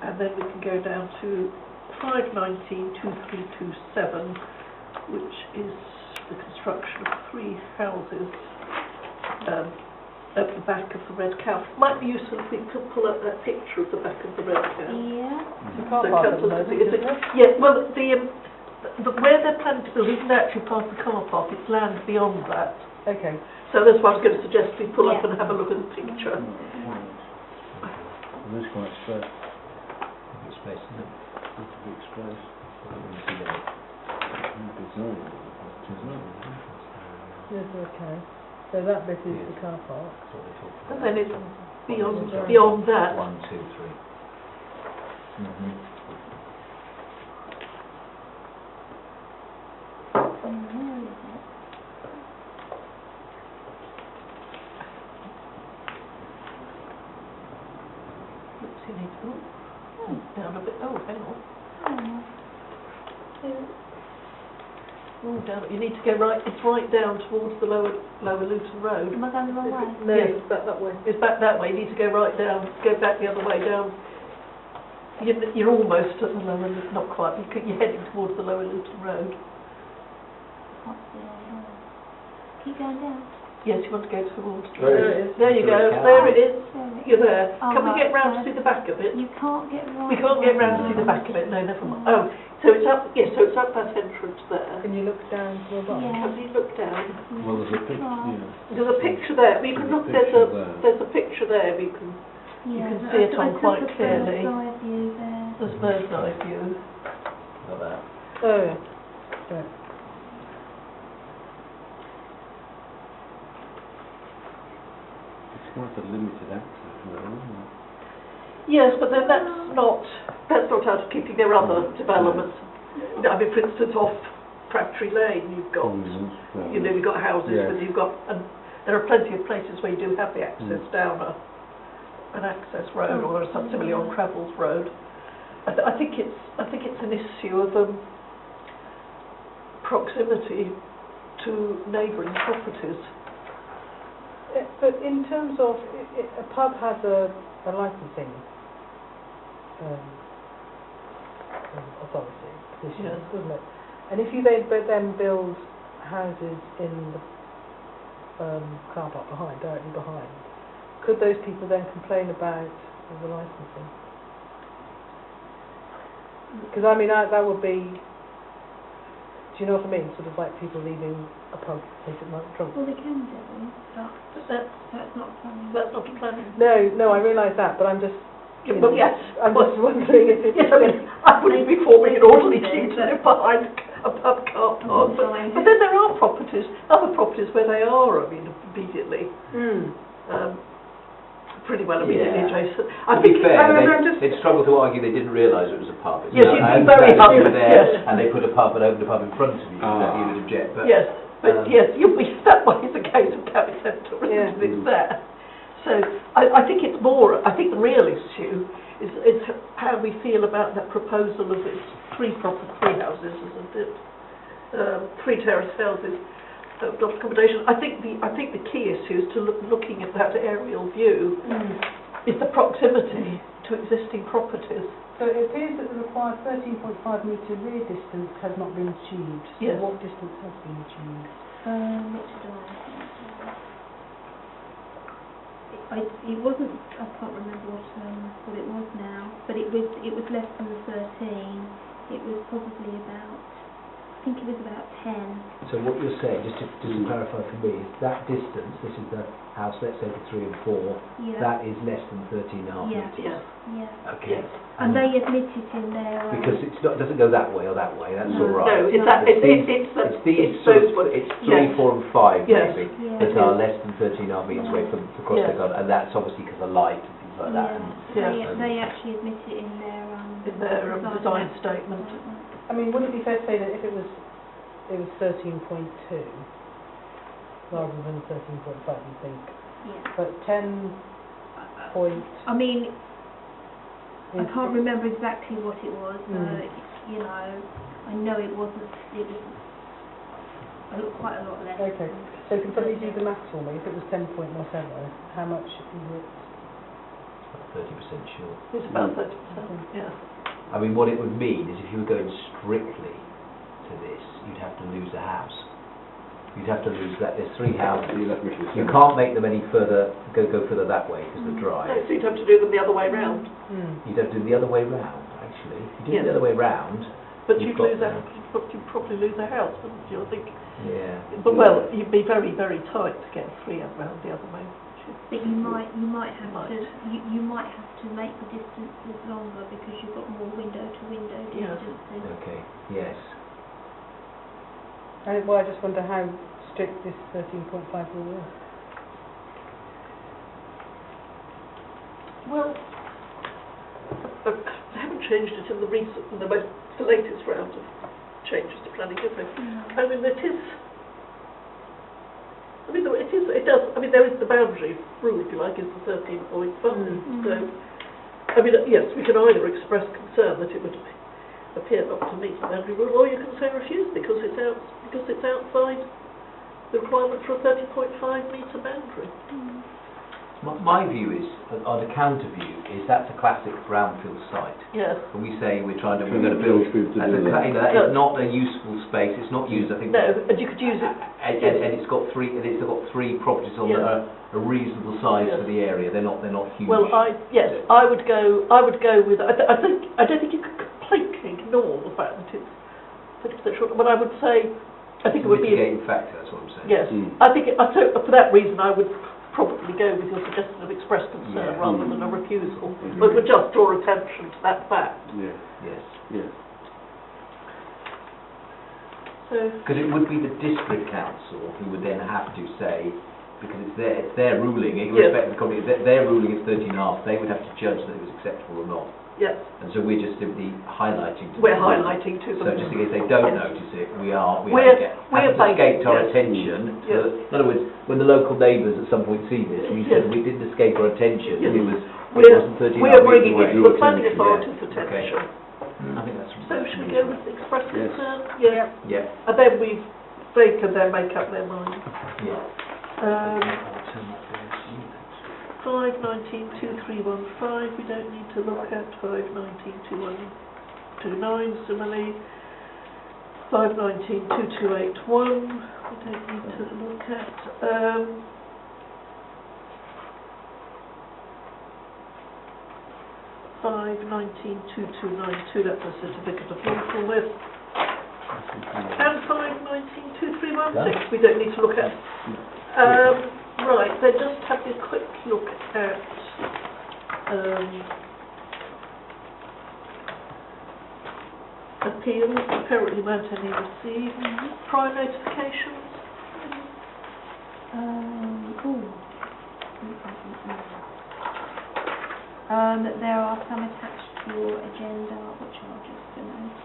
And then we can go down to 519/2327, which is the construction of 3 houses at the back of the Red Cow. Might be useful if we could pull up that picture of the back of the Red Cow. Yeah. It's a car So park at the councillors moment, see, isn't it? Yeah, well, the where they're planning to build isn't actually part of the car park, it's land beyond that. Okay. So that's why I was going to suggest we pull up Yeah. and have a look at the picture. It is quite space. Big space, isn't it? It's a big space. I don't really see that. It's not. Yes, okay. So that bit is Yes. the car park. That's what they talk about. And then it's beyond that. 1, 2, 3. Where is it? Oops, you need to, down a bit, oh, hang on. Oh, down, you need to go right, it's right down towards the lower Luton Road. Am I going the wrong way? No, Yes. it's back that way. It's back that way, you need to go right down, go back the other way down. You're almost at the lower, not quite, you're heading towards the lower Luton Road. Can't see it at all. Keep going down. Yes, you want to go towards. There it There you go, There it there it is, There it is. you're there. Oh, Can we get right, round to so see the back of it? You can't get right. We can't get round to see the back of it, no, never mind. Oh, so it's up, yes, so it's up that entrance there. Can you look down to the bottom? Yeah. Can you look down? Well, there's a picture, Right. yeah. There's a picture there, we can look, there's a picture there, we can, Yeah, can but see it I on took quite a clearly. bird's eye view there. there's bird's eye view. Like that. Oh, yeah. Right. It's quite a limited access road, isn't it? Yes, but then that's not out of keeping their other developments. You know, I mean, for instance, off Crabtree Lane, you've got, you know, you've got houses, Yes. but you've got, and there are plenty of places where you do have the access down an access road or some similarly on Cravels Road. I think it's an issue of proximity to neighbouring properties. But in terms of, a pub has a licensing authority position, Yes. doesn't it? And if you then build houses in the car park behind, directly behind, could those people then complain about the licensing? Because I mean, that would be, do you know what I mean? Sort of like people leaving a pub late at night drunk. Well, they can do, but that's not planning. That's not planning. No, I realise that, but I'm just, Yeah, well, yes. I'm just wondering if it's... Yes, I mean, I wouldn't be forming an orderly queue to live behind a pub car park, but then there are other properties where they are, I mean, immediately, pretty well immediately adjacent. To be fair, they'd struggle to argue they didn't realise it was a pub. Yes, you'd be very happy happy, there, yes. and they put a pub and opened a pub in front of you, that you would object. But Yes, but yes, you'll be, that way is a case of Cabot Centre, Yeah. isn't it? It's there. So I think it's more, I think the real issue is how we feel about that proposal of its three houses, isn't it? 3 terraced houses. outdoor accommodation. I think the key issue is to looking at that aerial view is the proximity to existing properties. So it appears that the required 13.5 metre rear distance has not been achieved. So Yes. what distance has been achieved? What did it wasn't, I can't remember what it was now, but it was less than the 13. It was probably about, I think it was about 10. So what you're saying, just to clarify for me, is that distance, this is the house, let's say for 3 and 4, Yeah. that is less than 13.5 Yeah. metres? Yes. Yeah. Okay. Yes. And they admitted in their Because it's not, doesn't go that way or that way, that's all right. No, it's that. It's these sort those of, ones. it's 3, Yes. 4 and 5 Yes. maybe, Yeah. that are less than 13.5 metres away from the cross Yes. garden, and that's obviously because of light and things like that. And Yeah. They actually admit it in their design statement. I mean, wouldn't it be fair to say that if it was 13.2 rather than 13.5, you think? Yeah. But 10 point I mean, I is- can't remember exactly what it was, Mm. but you know, I know it was quite a lot less. Okay. So can somebody do the maths for me? If it was 10 point whatever, how much is it? 30% sure. It's about 30%. Yeah. I mean, what it would mean is if you were going strictly to this, you'd have to lose a house. You'd have to lose that. There's 3 houses. You can't make them any further, go further that way because they're dry. No, so you'd have to do them the other way round. You'd have to do the other way round, actually. If you did Yes. it the other way round, But You've you'd got lose that. you'd probably lose a house, wouldn't you? I think. yeah. But well, you'd be very, very tight to get 3 round the other way. But you might have Might. to you might have to make the distances longer because you've got more window to window Yes. distances. Okay, yes. Well, I just wonder how strict this 13.5 rule is. Well, they haven't changed it in the latest round of changes to planning, have they? I mean, it is. I mean, it does. I mean, there is the boundary rule, if you like, is the 13.5. So, I mean, yes, we can either express concern that it would appear not to meet the boundary rule, or you can say refuse because it's outside the requirement for a 30.5 metre boundary. My view is, or the counter view, is that's a classic brownfield site. Yes. When we say we're going to build, that is not a useful space. It's not used. I think. No, and you could use it. And it's got 3 properties on Yes. that are a reasonable size Yes. for the area. They're not huge. Well, I would go with. I don't think you could completely ignore the fact that it's 30% short. But I would say, I think it would be. mitigating factor. That's what I'm saying. Yes, I think. So for that reason, I would probably go with your suggestion of expressed concern Yeah. rather than a refusal. But would just draw attention to that fact. Yeah, Yes. yeah. So. Because it would be the district council who would then have to say, because it's their ruling, irrespective of the company, their ruling is 13.5. They would have to judge that it was acceptable or not. Yes. And so we're just simply highlighting to We're them. highlighting to them. So just in case they don't Yes. notice it, we haven't We're escaped our yes. attention. Yes. In other words, when the local neighbours at some point see this, we Yes. said we didn't escape our attention. Yes. It wasn't 13 We are bringing it to the planning authority's attention. I think that's So should we go with express Yes. concern? Yes. Yeah. And then they can then make up their mind. Yeah. 5192315 we don't need to look at. 5192129 similarly. 5192281 we don't need to look at. 5192292 that's a certificate of lawfulness. And 5192316 we don't need to look at. Right, then just have a quick look at appeals, apparently weren't any received. Prior notifications. There are some attached to your agenda, which I'll just denote.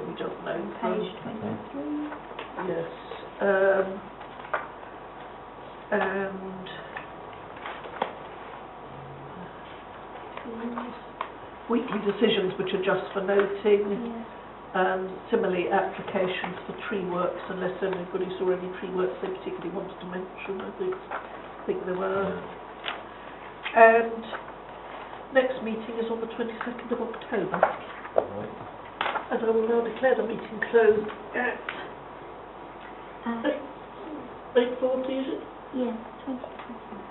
We just know. Page 23. Yes. And weekly decisions which are just for noting. Yes. And similarly, applications for tree works, unless anybody saw any tree works they particularly wanted to mention, I think there were. And next meeting is on the 22nd of October. Right. And I will now declare the meeting closed at 8:40, is it? Yeah, 2020.